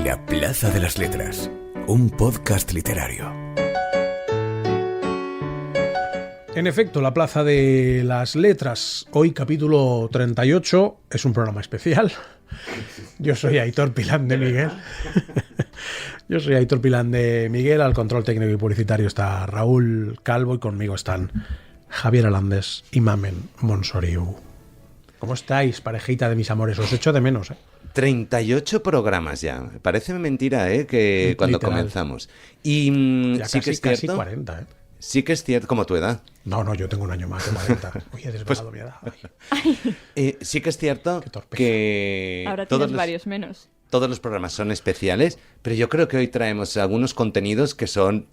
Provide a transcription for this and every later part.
La Plaza de las Letras, un podcast literario. En efecto, La Plaza de las Letras, hoy capítulo 38, es un programa especial. Yo soy Aitor Pilán de Miguel. Al control técnico y publicitario está Raúl Calvo y conmigo están Javier Alandés y Mamen Monsoriu. ¿Cómo estáis, parejita de mis amores? Os echo de menos, 38 programas ya. Parece mentira, que cuando Literal. comenzamos. Y Ya sí casi, que es cierto. casi 40, Sí que es cierto, como tu edad. No, yo tengo un año más de 40. Uy, he desvelado mi edad. Ay. Sí que es cierto Qué torpeza. que Ahora tienes varios menos. todos los programas son especiales, pero yo creo que hoy traemos algunos contenidos que son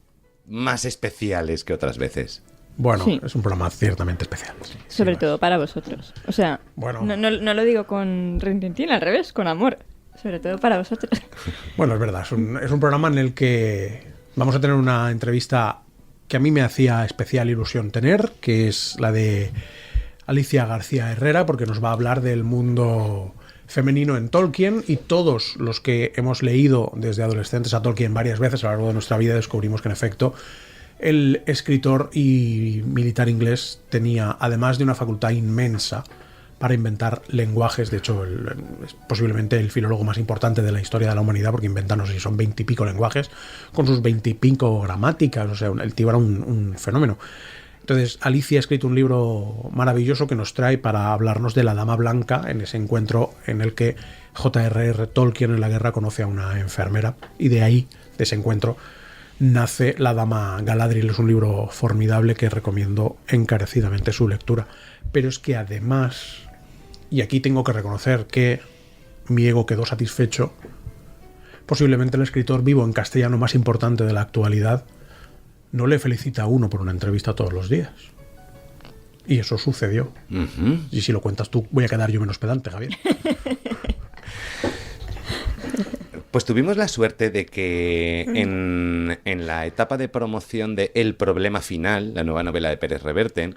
más especiales que otras veces. Bueno, Sí. es un programa ciertamente especial. Sí, Sobre sin todo más. para vosotros. O sea, Bueno. no lo digo con rintintín, al revés, con amor. Sobre todo para vosotros. Bueno, es verdad, es un programa en el que vamos a tener una entrevista que a mí me hacía especial ilusión tener, que es la de Alicia García Herrera, porque nos va a hablar del mundo femenino en Tolkien, y todos los que hemos leído desde adolescentes a Tolkien varias veces a lo largo de nuestra vida descubrimos que en efecto el escritor y militar inglés tenía, además de una facultad inmensa para inventar lenguajes. De hecho, es posiblemente el filólogo más importante de la historia de la humanidad, porque inventa, no sé si son 20 y pico lenguajes, con sus 20 y pico gramáticas. O sea, el tío era un fenómeno. Entonces, Alicia ha escrito un libro maravilloso que nos trae para hablarnos de la Dama Blanca, en ese encuentro en el que J.R.R. Tolkien en la guerra conoce a una enfermera, y de ahí, de ese encuentro, nace La Dama Galadriel. Es un libro formidable que recomiendo encarecidamente su lectura. Pero es que además, y aquí tengo que reconocer que mi ego quedó satisfecho, posiblemente el escritor vivo en castellano más importante de la actualidad no le felicita a uno por una entrevista todos los días. Y eso sucedió. Ujú. Y si lo cuentas tú, voy a quedar yo menos pedante, Javier. Pues tuvimos la suerte de que en la etapa de promoción de El Problema Final, la nueva novela de Pérez Reverte,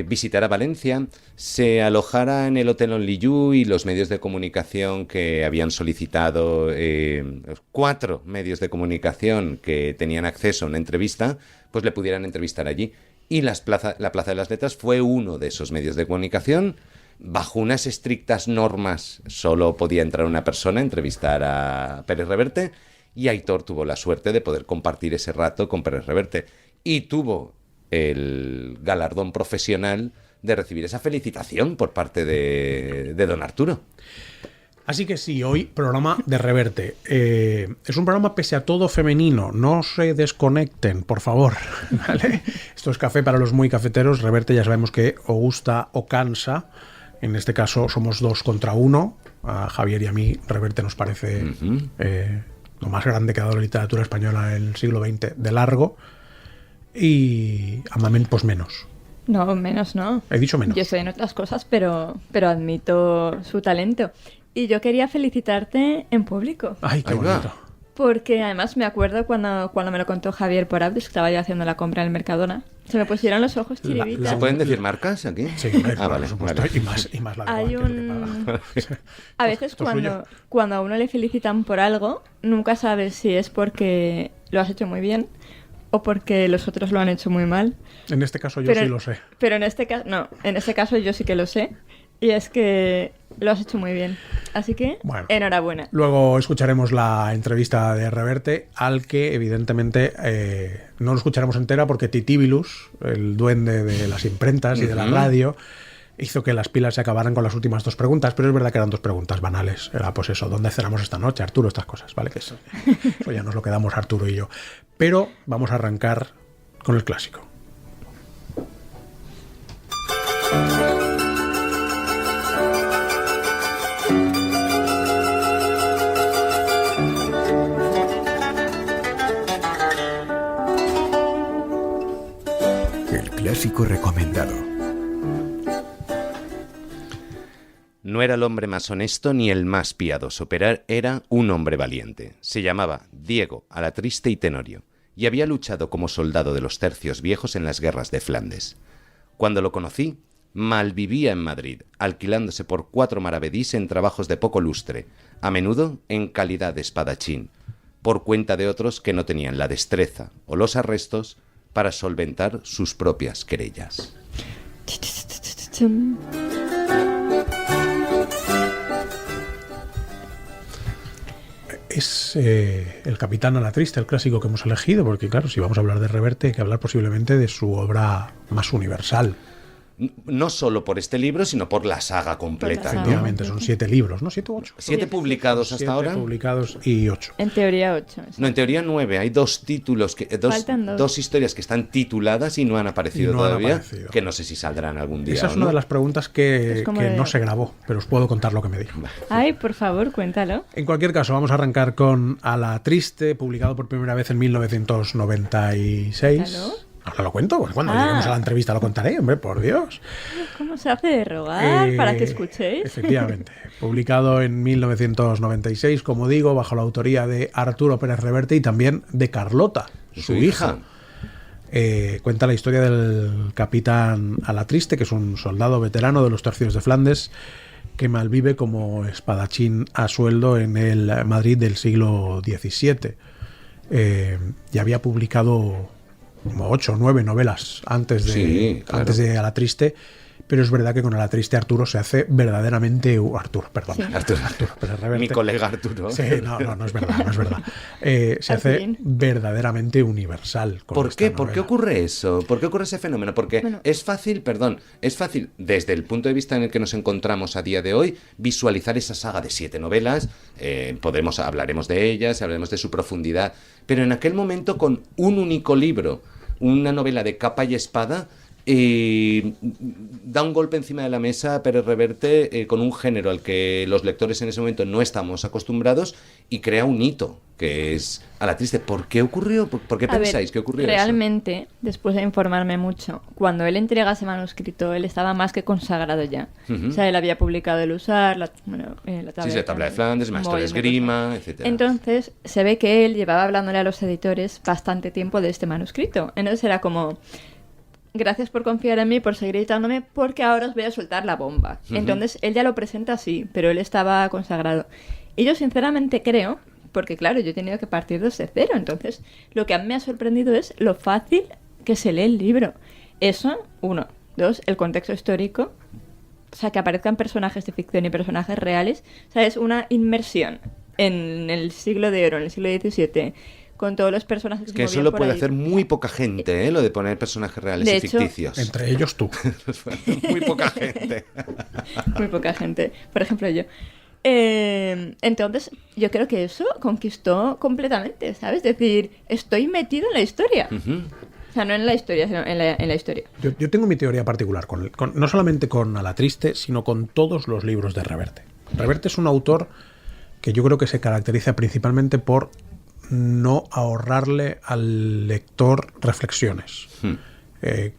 visitara Valencia, se alojara en el Hotel Only You, y los medios de comunicación que habían solicitado, los 4 medios de comunicación que tenían acceso a una entrevista, pues le pudieran entrevistar allí. Y la Plaza de las Letras fue uno de esos medios de comunicación. Bajo unas estrictas normas solo podía entrar una persona a entrevistar a Pérez Reverte, y Aitor tuvo la suerte de poder compartir ese rato con Pérez Reverte y tuvo el galardón profesional de recibir esa felicitación por parte de don Arturo. Así que sí, hoy programa de Reverte. Es un programa pese a todo femenino. No se desconecten, por favor. ¿Vale? Esto es café para los muy cafeteros. Reverte ya sabemos que o gusta o cansa. En este caso somos 2 contra 1. A Javier y a mí Reverte nos parece lo más grande que ha dado la literatura española en el siglo XX de largo. Y a Mamen pues menos. No, menos no. He dicho menos. Yo soy en otras cosas, pero admito su talento. Y yo quería felicitarte en público. Ay, qué Ahí va. bonito. Porque además me acuerdo cuando me lo contó Javier por audio, que estaba yo haciendo la compra en el Mercadona. Se me pusieron los ojos chiribitas. ¿Se pueden decir marcas aquí? Sí, Vale, por supuesto. vale. Y más la de Hay Juan, que no te paga. A veces Esto es suyo. cuando a uno le felicitan por algo, nunca sabes si es porque lo has hecho muy bien o porque los otros lo han hecho muy mal. En este caso yo Pero- sí lo sé. Pero en este caso yo sí que lo sé. Y es que lo has hecho muy bien. Así que, Bueno. enhorabuena. Luego escucharemos la entrevista de Reverte, al que evidentemente no lo escucharemos entera porque Titíbilus, el duende de las imprentas y de la radio, hizo que las pilas se acabaran con las últimas 2 preguntas, pero es verdad que eran 2 preguntas banales. Era pues eso, ¿dónde cenamos esta noche, Arturo? Estas cosas, ¿vale? Que eso ya nos lo quedamos Arturo y yo. Pero vamos a arrancar con el clásico. El clásico recomendado. No era el hombre más honesto ni el más piadoso, pero era un hombre valiente. Se llamaba Diego Alatriste y Tenorio, y había luchado como soldado de los tercios viejos en las guerras de Flandes. Cuando lo conocí, malvivía en Madrid, alquilándose por 4 maravedís en trabajos de poco lustre, a menudo en calidad de espadachín, por cuenta de otros que no tenían la destreza o los arrestos para solventar sus propias querellas. Es el Capitán a la Triste, el clásico que hemos elegido, porque claro, si vamos a hablar de Reverte hay que hablar posiblemente de su obra más universal. No solo por este libro, sino por la saga completa. Por la saga. ¿no? Efectivamente, son 7 libros, ¿no? 7 u 8. 7 publicados hasta 7 ahora. publicados y 8. En teoría 8. No, en teoría 9. Hay 2 títulos, Faltan dos. dos historias que están tituladas y no han aparecido Y no han todavía, aparecido. que no sé si saldrán algún día. Esa es o una no. de las preguntas que Es como que de- no se grabó, pero os puedo contar lo que me dijo. Ay, por favor, cuéntalo. En cualquier caso, vamos a arrancar con A la Triste, publicado por primera vez en 1996. Cuéntalo. Ahora lo cuento, pues cuando Ah. lleguemos a la entrevista lo contaré, hombre, por Dios. ¿Cómo se hace de rogar para que escuchéis? Efectivamente. Publicado en 1996, como digo, bajo la autoría de Arturo Pérez Reverte y también de Carlota, su hija. Cuenta la historia del capitán a la Triste, que es un soldado veterano de los tercios de Flandes, que malvive como espadachín a sueldo en el Madrid del siglo XVII. Ya había publicado como 8 o 9 novelas antes de, Sí, claro. antes de A la Triste, pero es verdad que con A la Triste Arturo se hace verdaderamente... Arturo, perdón. Sí. Arturo, Pérez Reverte. mi colega Arturo. Sí, no es verdad, no es verdad. Se Al hace fin. verdaderamente universal. Con ¿Por esta qué? ¿Por qué novela. ocurre eso? ¿Por qué ocurre ese fenómeno? Porque Bueno. es fácil desde el punto de vista en el que nos encontramos a día de hoy, visualizar esa saga de 7 novelas, hablaremos de ellas, hablaremos de su profundidad, pero en aquel momento con un único libro, una novela de capa y espada, da un golpe encima de la mesa Pérez Reverte con un género al que los lectores en ese momento no estamos acostumbrados y crea un hito, que es A la Triste. ¿Por qué ocurrió? ¿Por qué A ver, pensáis que ocurrió eso? realmente, después de informarme mucho, cuando él entrega ese manuscrito, él estaba más que consagrado ya. Ujú. O sea, él había publicado El Usar, la Tabla de Flandes, Maestro de mogollón Esgrima, cosas. etcétera. Entonces, se ve que él llevaba hablándole a los editores bastante tiempo de este manuscrito. Entonces era como... Gracias por confiar en mí, por seguir editándome, porque ahora os voy a soltar la bomba. Ujú. Entonces, él ya lo presenta así, pero él estaba consagrado. Y yo sinceramente creo, porque claro, yo he tenido que partir desde cero, entonces lo que a mí me ha sorprendido es lo fácil que se lee el libro. Eso, 1. 2, el contexto histórico. O sea, que aparezcan personajes de ficción y personajes reales. O sea, es una inmersión en el siglo de oro, en el siglo XVII, con todos los personajes que se Que eso movían lo por puede ahí. hacer muy poca gente, lo de poner personajes reales De y hecho, ficticios. Entre ellos tú. Muy poca gente. Muy poca gente. Por ejemplo, yo. Entonces, yo creo que eso conquistó completamente, ¿sabes? Es decir, estoy metido en la historia. Ujú. O sea, no en la historia, sino en la historia. Yo tengo mi teoría particular, no solamente con A la Triste, sino con todos los libros de Reverte. Reverte es un autor que yo creo que se caracteriza principalmente por no ahorrarle al lector reflexiones.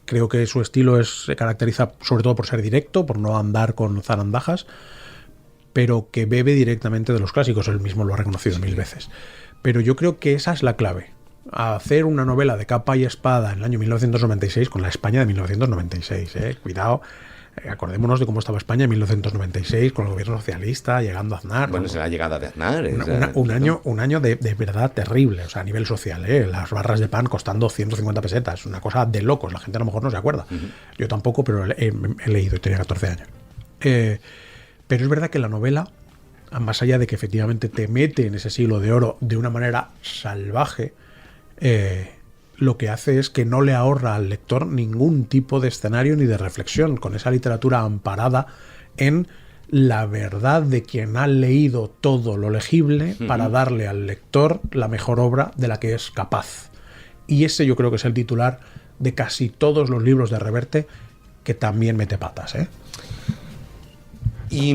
Creo que su estilo se caracteriza sobre todo por ser directo, por no andar con zarandajas, pero que bebe directamente de los clásicos. Él mismo lo ha reconocido 1000 veces. Pero yo creo que esa es la clave. Hacer una novela de capa y espada en el año 1996 con la España de 1996. Cuidado. Acordémonos de cómo estaba España en 1996 con el gobierno socialista, llegando a Aznar. Bueno, es la llegada de Aznar. Un año de verdad terrible, o sea, a nivel social, las barras de pan costando 150 pesetas, una cosa de locos, la gente a lo mejor no se acuerda. Yo tampoco, pero he leído y tenía 14 años. Pero es verdad que la novela, más allá de que efectivamente te mete en ese siglo de oro de una manera salvaje, lo que hace es que no le ahorra al lector ningún tipo de escenario ni de reflexión, con esa literatura amparada en la verdad de quien ha leído todo lo legible para darle al lector la mejor obra de la que es capaz. Y ese yo creo que es el titular de casi todos los libros de Reverte, que también mete patas, ¿eh? Y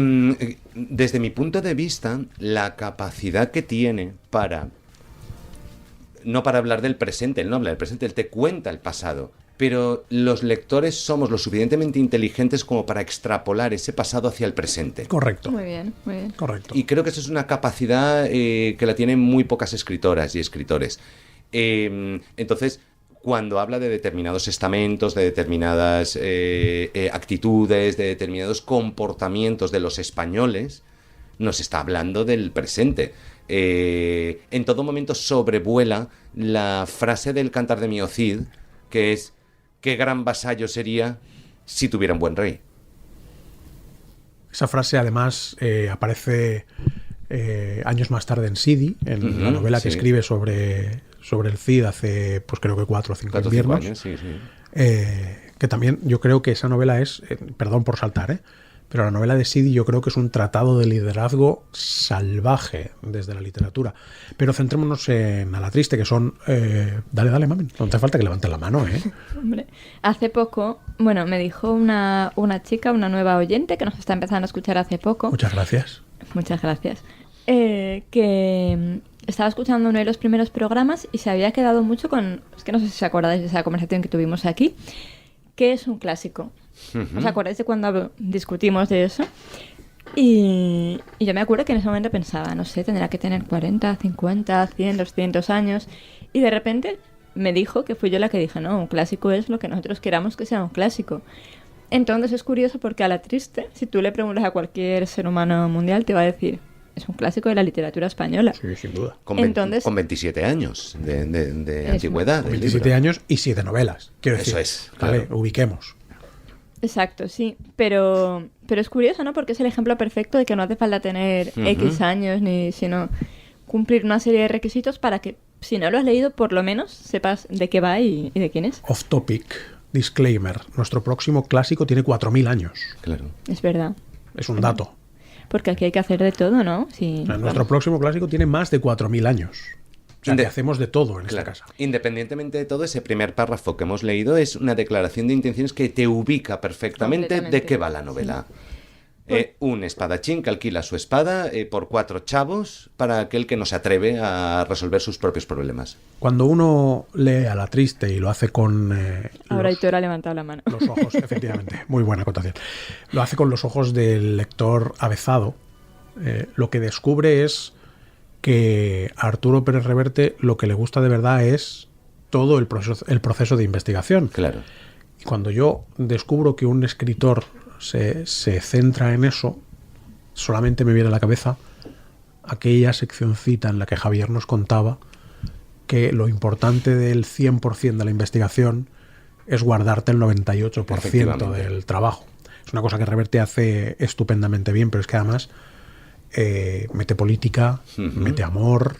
desde mi punto de vista, la capacidad que tiene no para hablar del presente, él no habla del presente, él te cuenta el pasado, pero los lectores somos lo suficientemente inteligentes como para extrapolar ese pasado hacia el presente. Correcto. Muy bien, muy bien. Correcto. Y creo que eso es una capacidad que la tienen muy pocas escritoras y escritores. Entonces, cuando habla de determinados estamentos, de determinadas actitudes, de determinados comportamientos de los españoles, nos está hablando del presente. En todo momento sobrevuela la frase del Cantar de Mio Cid, que es: qué gran vasallo sería si tuviera un buen rey. Esa frase además aparece años más tarde en Sidi, en la novela que escribe sobre el Cid hace, pues creo que 4 o 5 inviernos. 5 años, sí. Que también yo creo que esa novela es, perdón por saltar, pero la novela de Sidi yo creo que es un tratado de liderazgo salvaje desde la literatura. Pero centrémonos en A la triste, que son... dale, mami, no te falta que levantes la mano, Hombre, hace poco, bueno, me dijo una chica, una nueva oyente que nos está empezando a escuchar hace poco. Muchas gracias. Muchas gracias. Que estaba escuchando uno de los primeros programas y se había quedado mucho con... Es que no sé si os acordáis de esa conversación que tuvimos aquí, que es un clásico. ¿Os acordáis de cuando discutimos de eso? Y yo me acuerdo que en ese momento pensaba, no sé, tendrá que tener 40, 50, 100, 200 años. Y de repente me dijo, que fui yo la que dije, no, un clásico es lo que nosotros queramos que sea un clásico. Entonces es curioso porque A la triste, si tú le preguntas a cualquier ser humano mundial, te va a decir, es un clásico de la literatura española. Sí, sin duda. Con 27 años de antigüedad. Con 27 años y 7 novelas. Quiero decir, Eso es, vale, claro. ubiquemos. Exacto, sí. Pero es curioso, ¿no? Porque es el ejemplo perfecto de que no hace falta tener X años, sino cumplir una serie de requisitos para que, si no lo has leído, por lo menos sepas de qué va y de quién es. Off topic, disclaimer. Nuestro próximo clásico tiene 4.000 años. Claro. Es verdad. Es un dato. Porque aquí hay que hacer de todo, ¿no? Sí, Nuestro próximo clásico tiene más de 4.000 años. O sea, que hacemos de todo en esta casa. Independientemente de todo, ese primer párrafo que hemos leído es una declaración de intenciones que te ubica perfectamente de qué va la novela. Sí. Un espadachín que alquila su espada por 4 chavos para aquel que no se atreve a resolver sus propios problemas. Cuando uno lee A la triste y lo hace con... Ahora Hitor ha levantado la mano. Los ojos, efectivamente. Muy buena acotación. Lo hace con los ojos del lector avezado. Lo que descubre es que a Arturo Pérez Reverte lo que le gusta de verdad es todo el proceso de investigación. Claro. Y cuando yo descubro que un escritor se centra en eso, solamente me viene a la cabeza aquella seccioncita en la que Javier nos contaba que lo importante del 100% de la investigación es guardarte el 98% del trabajo. Es una cosa que Reverte hace estupendamente bien, pero es que además mete política, mete amor,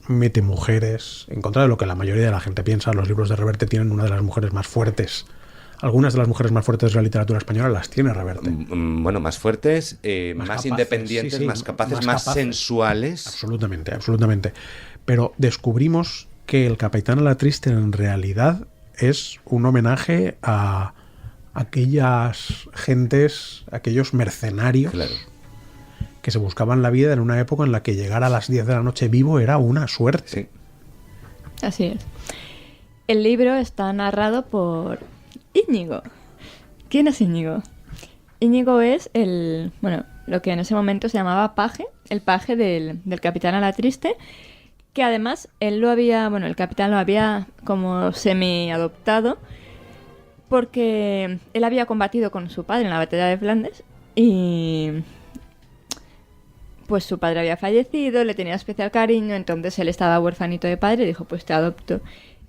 mete mujeres. En contra de lo que la mayoría de la gente piensa, los libros de Reverte tienen una de las mujeres más fuertes. Algunas de las mujeres más fuertes de la literatura española las tiene Reverte. Bueno, más fuertes, más capaces, independientes, sí, más capaces, más sensuales. Absolutamente, absolutamente. Pero descubrimos que El Capitán a la triste en realidad es un homenaje a aquellas gentes, aquellos mercenarios, claro, que se buscaban la vida en una época en la que llegar a las 10 de la noche vivo era una suerte. Sí. Así es. El libro está narrado por Íñigo. ¿Quién es Íñigo? Íñigo es lo que en ese momento se llamaba paje, el paje del Capitán a la triste, que además el capitán lo había como semi-adoptado porque él había combatido con su padre en la batalla de Flandes y pues su padre había fallecido, le tenía especial cariño, entonces él estaba huérfanito de padre y dijo, pues te adopto.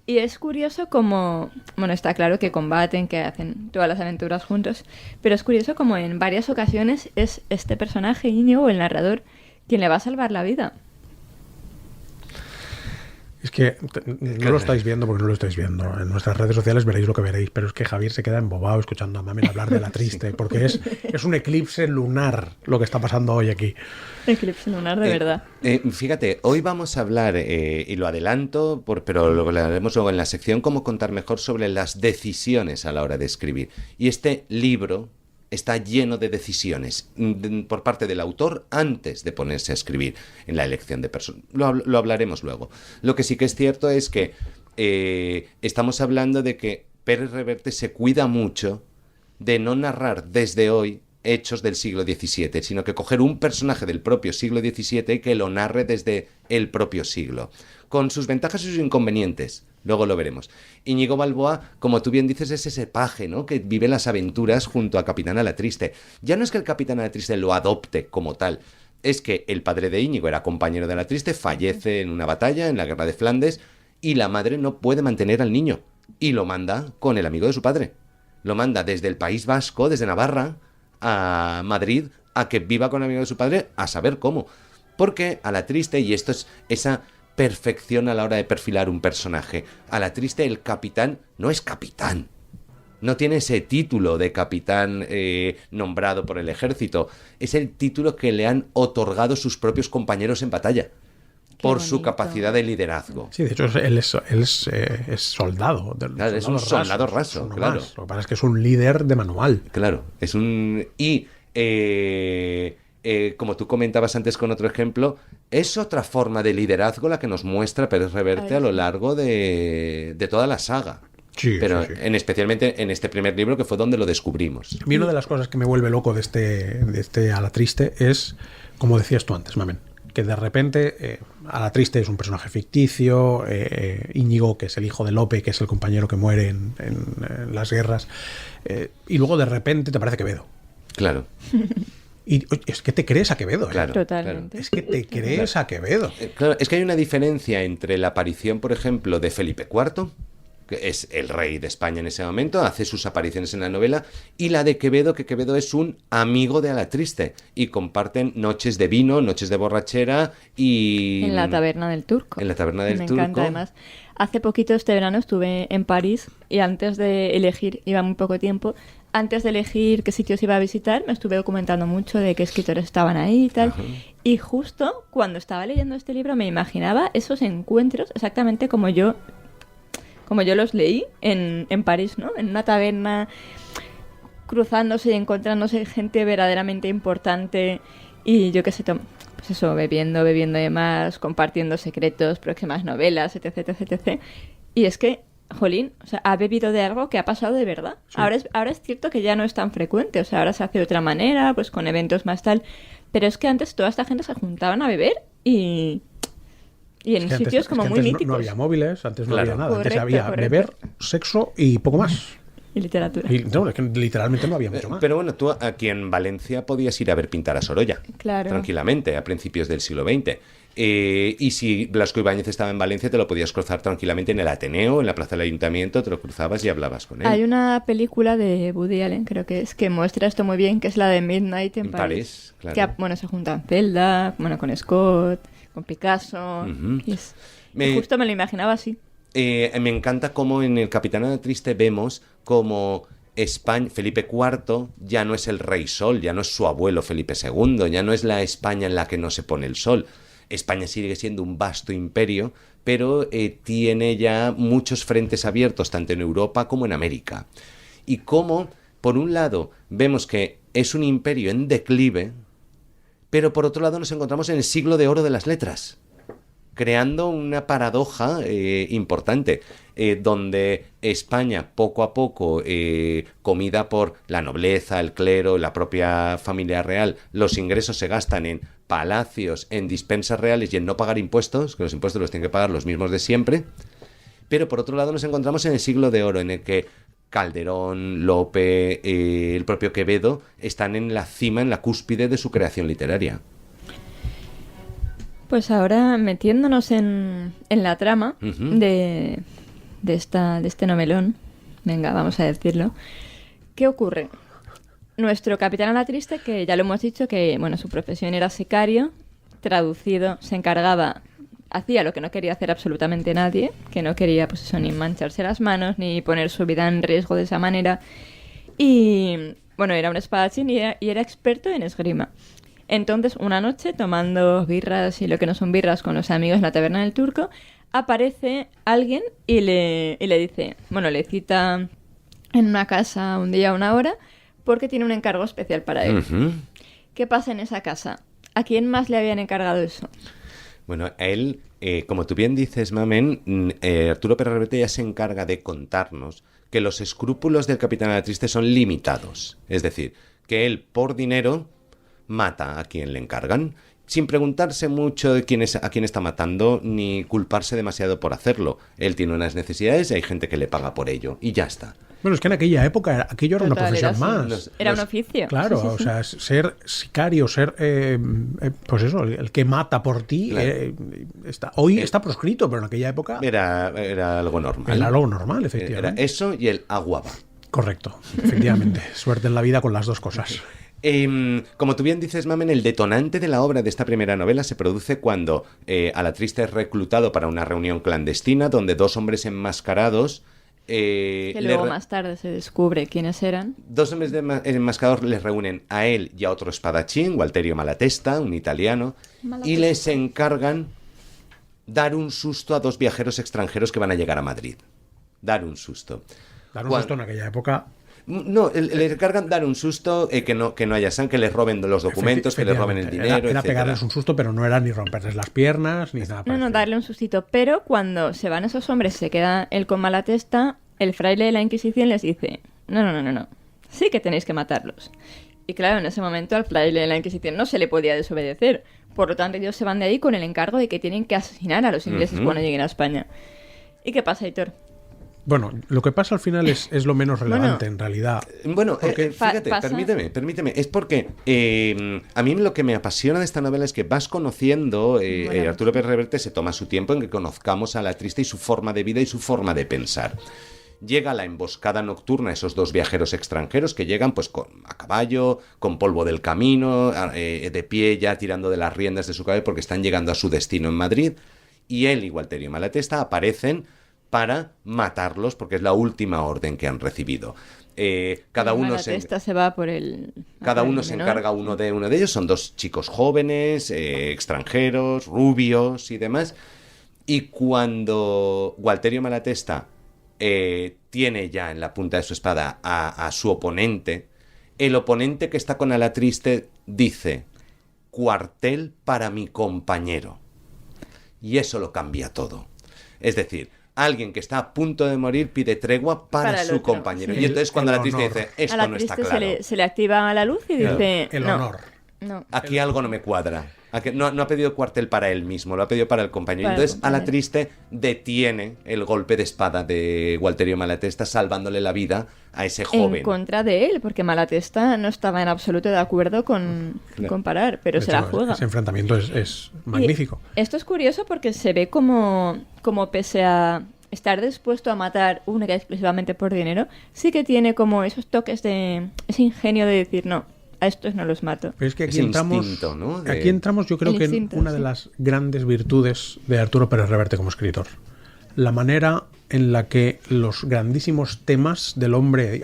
Y es curioso como, está claro que combaten, que hacen todas las aventuras juntos, pero es curioso como en varias ocasiones es este personaje, Íñigo, el narrador, quien le va a salvar la vida. Es que no lo estáis viendo porque no lo estáis viendo. En nuestras redes sociales veréis lo que veréis, pero es que Javier se queda embobado escuchando a Mami hablar de la triste, sí, porque es un eclipse lunar lo que está pasando hoy aquí. Eclipse lunar, de verdad. Fíjate, hoy vamos a hablar, y lo adelanto, pero lo haremos luego en la sección, cómo contar mejor sobre las decisiones a la hora de escribir. Y este libro está lleno de decisiones por parte del autor antes de ponerse a escribir en la elección de personas. Lo hablaremos luego. Lo que sí que es cierto es que estamos hablando de que Pérez Reverte se cuida mucho de no narrar desde hoy hechos del siglo XVII, sino que coger un personaje del propio siglo XVII y que lo narre desde el propio siglo, con sus ventajas y sus inconvenientes. Luego lo veremos. Íñigo Balboa, como tú bien dices, es ese paje, ¿no?, que vive las aventuras junto a Capitán a la triste. Ya no es que el Capitán a la triste lo adopte como tal, es que el padre de Íñigo era compañero de Alatriste, fallece en una batalla en la guerra de Flandes y la madre no puede mantener al niño y lo manda con el amigo de su padre. Lo manda desde el País Vasco, desde Navarra, a Madrid, a que viva con el amigo de su padre, a saber cómo. Porque Alatriste, y esto es esa perfección a la hora de perfilar un personaje, Alatriste, el capitán, no es capitán. No tiene ese título de capitán nombrado por el ejército. Es el título que le han otorgado sus propios compañeros en batalla. Por su capacidad de liderazgo. Sí, de hecho, él es soldado. Claro, es un soldado raso, claro. Más. Lo que pasa es que es un líder de manual. Claro, es un... Y, como tú comentabas antes con otro ejemplo, es otra forma de liderazgo la que nos muestra Pérez Reverte a lo largo de toda la saga. Sí, pero sí. Especialmente en este primer libro, que fue donde lo descubrimos. A mí una de las cosas que me vuelve loco de este Alatriste es, como decías tú antes, Mamen, que de repente Alatriste es un personaje ficticio, Íñigo, que es el hijo de Lope, que es el compañero que muere en las guerras, y luego de repente te parece Quevedo. Claro. Y es que te crees a Quevedo. Claro. Totalmente. Es que te crees a Quevedo. Claro, es que hay una diferencia entre la aparición, por ejemplo, de Felipe IV, que es el rey de España en ese momento, hace sus apariciones en la novela, y la de Quevedo, que Quevedo es un amigo de Alatriste, y comparten noches de vino, noches de borrachera, y... En la taberna del Turco. En la taberna del Turco. Me encanta, además. Hace poquito, este verano, estuve en París, y antes de elegir, iba muy poco tiempo, antes de elegir qué sitios iba a visitar, me estuve documentando mucho de qué escritores estaban ahí y tal. Ajá. Y justo cuando estaba leyendo este libro me imaginaba esos encuentros exactamente como yo los leí en París, ¿no? En una taberna, cruzándose y encontrándose gente verdaderamente importante y yo qué sé, pues eso, bebiendo y demás, compartiendo secretos, próximas novelas, etc, etc, etc. Y es que, jolín, o sea, ha bebido de algo que ha pasado de verdad. Sí. Ahora es cierto que ya no es tan frecuente, o sea, ahora se hace de otra manera, pues con eventos más tal, pero es que antes toda esta gente se juntaban a beber y en sitios como muy míticos. No había móviles, antes no había nada. Antes había beber, sexo y poco más. Y literatura. No, es que literalmente no había mucho más. Pero bueno, tú aquí en Valencia podías ir a ver pintar a Sorolla. Claro. Tranquilamente, a principios del siglo XX. Y si Blasco Ibáñez estaba en Valencia, te lo podías cruzar tranquilamente en el Ateneo, en la plaza del Ayuntamiento, te lo cruzabas y hablabas con él. Hay una película de Woody Allen, creo que es, que muestra esto muy bien, que es la de Midnight en París. Claro. Que, bueno, se juntan Zelda, bueno, con Scott, con Picasso. Y justo me lo imaginaba así. Me encanta cómo en el Capitán Alatriste vemos como Felipe IV ya no es el rey sol, ya no es su abuelo Felipe II, ya no es la España en la que no se pone el sol. España sigue siendo un vasto imperio, pero tiene ya muchos frentes abiertos, tanto en Europa como en América. Y cómo, por un lado, vemos que es un imperio en declive, pero por otro lado nos encontramos en el siglo de oro de las letras, creando una paradoja importante, donde España, poco a poco, comida por la nobleza, el clero, la propia familia real, los ingresos se gastan en palacios, en dispensas reales y en no pagar impuestos, que los impuestos los tienen que pagar los mismos de siempre. Pero por otro lado nos encontramos en el siglo de oro, en el que Calderón, Lope, el propio Quevedo están en la cima, en la cúspide de su creación literaria. Pues ahora, metiéndonos en la trama de este novelón, venga, vamos a decirlo, ¿qué ocurre? Nuestro capitán Alatriste, que ya lo hemos dicho, que bueno, su profesión era sicario, traducido, se encargaba, hacía lo que no quería hacer absolutamente nadie, que no quería, pues eso, ni mancharse las manos, ni poner su vida en riesgo de esa manera, y bueno, era un espadachín y era experto en esgrima. Entonces, una noche, tomando birras y lo que no son birras con los amigos en la taberna del Turco, aparece alguien y le dice, bueno, le cita en una casa un día, una hora, porque tiene un encargo especial para él. Uh-huh. ¿Qué pasa en esa casa? ¿A quién más le habían encargado eso? Bueno, a él, como tú bien dices, Mamen, Arturo Pérez Reverte ya se encarga de contarnos que los escrúpulos del capitán Alatriste son limitados. Es decir, que él, por dinero, mata a quien le encargan, sin preguntarse mucho de a quién está matando, ni culparse demasiado por hacerlo. Él tiene unas necesidades y hay gente que le paga por ello, y ya está. Bueno, es que en aquella época aquello era una Total, profesión era así. más. Era un oficio. Claro, Sí, sí, o sí. sea, ser sicario, ser, pues eso, el que mata por ti, Claro. hoy está proscrito, pero en aquella época Era algo normal. era algo normal, Era efectivamente. eso y el aguaba. Correcto, efectivamente. Suerte en la vida con las dos cosas. Como tú bien dices, Mamen, el detonante de la obra de esta primera novela se produce cuando Alatriste es reclutado para una reunión clandestina donde dos hombres enmascarados... Que luego más tarde se descubre quiénes eran. Dos hombres enmascarados les reúnen a él y a otro espadachín, Gualterio Malatesta, un italiano, y les encargan dar un susto a dos viajeros extranjeros que van a llegar a Madrid. Dar un susto. Dar un susto en aquella época. No, les encargan dar un susto, que no haya sangre, que les roben los documentos, que les roben el dinero, Era etcétera. pegarles un susto, pero no era ni romperles las piernas, ni nada No, parecido. darle un sustito. Pero cuando se van esos hombres, se queda él con Malatesta, el fraile de la Inquisición les dice, no, sí que tenéis que matarlos. Y claro, en ese momento al fraile de la Inquisición no se le podía desobedecer. Por lo tanto, ellos se van de ahí con el encargo de que tienen que asesinar a los ingleses cuando lleguen a España. ¿Y qué pasa, Hitor? Bueno, lo que pasa al final es lo menos relevante, Bueno. en realidad. Bueno, Porque fíjate, pasa- permíteme. Es porque a mí lo que me apasiona de esta novela es que vas conociendo, Bueno. Arturo Pérez Reverte se toma su tiempo en que conozcamos a Alatriste y su forma de vida y su forma de pensar. Llega la emboscada nocturna, esos dos viajeros extranjeros que llegan pues a caballo, con polvo del camino, de pie ya tirando de las riendas de su caballo porque están llegando a su destino en Madrid. Y él y Gualterio Malatesta aparecen para matarlos porque es la última orden que han recibido. Cada uno se va por el... cada por el uno se menor. encarga uno de ellos. Son dos chicos jóvenes, extranjeros, rubios y demás. Y cuando Gualterio Malatesta tiene ya en la punta de su espada a su oponente, el oponente que está con Alatriste dice: cuartel para mi compañero. Y eso lo cambia todo. Es decir, alguien que está a punto de morir pide tregua para el su otro, compañero. sí. Y entonces cuando El Alatriste honor. dice, A esto la no está triste claro. se le activa la luz y dice... El no, honor. No. Aquí algo no me cuadra. No ha pedido cuartel para él mismo, lo ha pedido para el compañero. Para el Entonces, compañero. Alatriste detiene el golpe de espada de Gualterio Malatesta, salvándole la vida a ese joven. En contra de él, porque Malatesta no estaba en absoluto de acuerdo con parar, pero De se hecho, la juega. Ese enfrentamiento es magnífico. Y esto es curioso porque se ve como pese a estar dispuesto a matar única y exclusivamente por dinero, sí que tiene como esos toques de ese ingenio de decir, no, a estos no los mato. Pero es que aquí Ese entramos, instinto, ¿no? De- aquí entramos, yo creo El que en instinto, una de sí. las grandes virtudes de Arturo Pérez Reverte como escritor. La manera en la que los grandísimos temas del hombre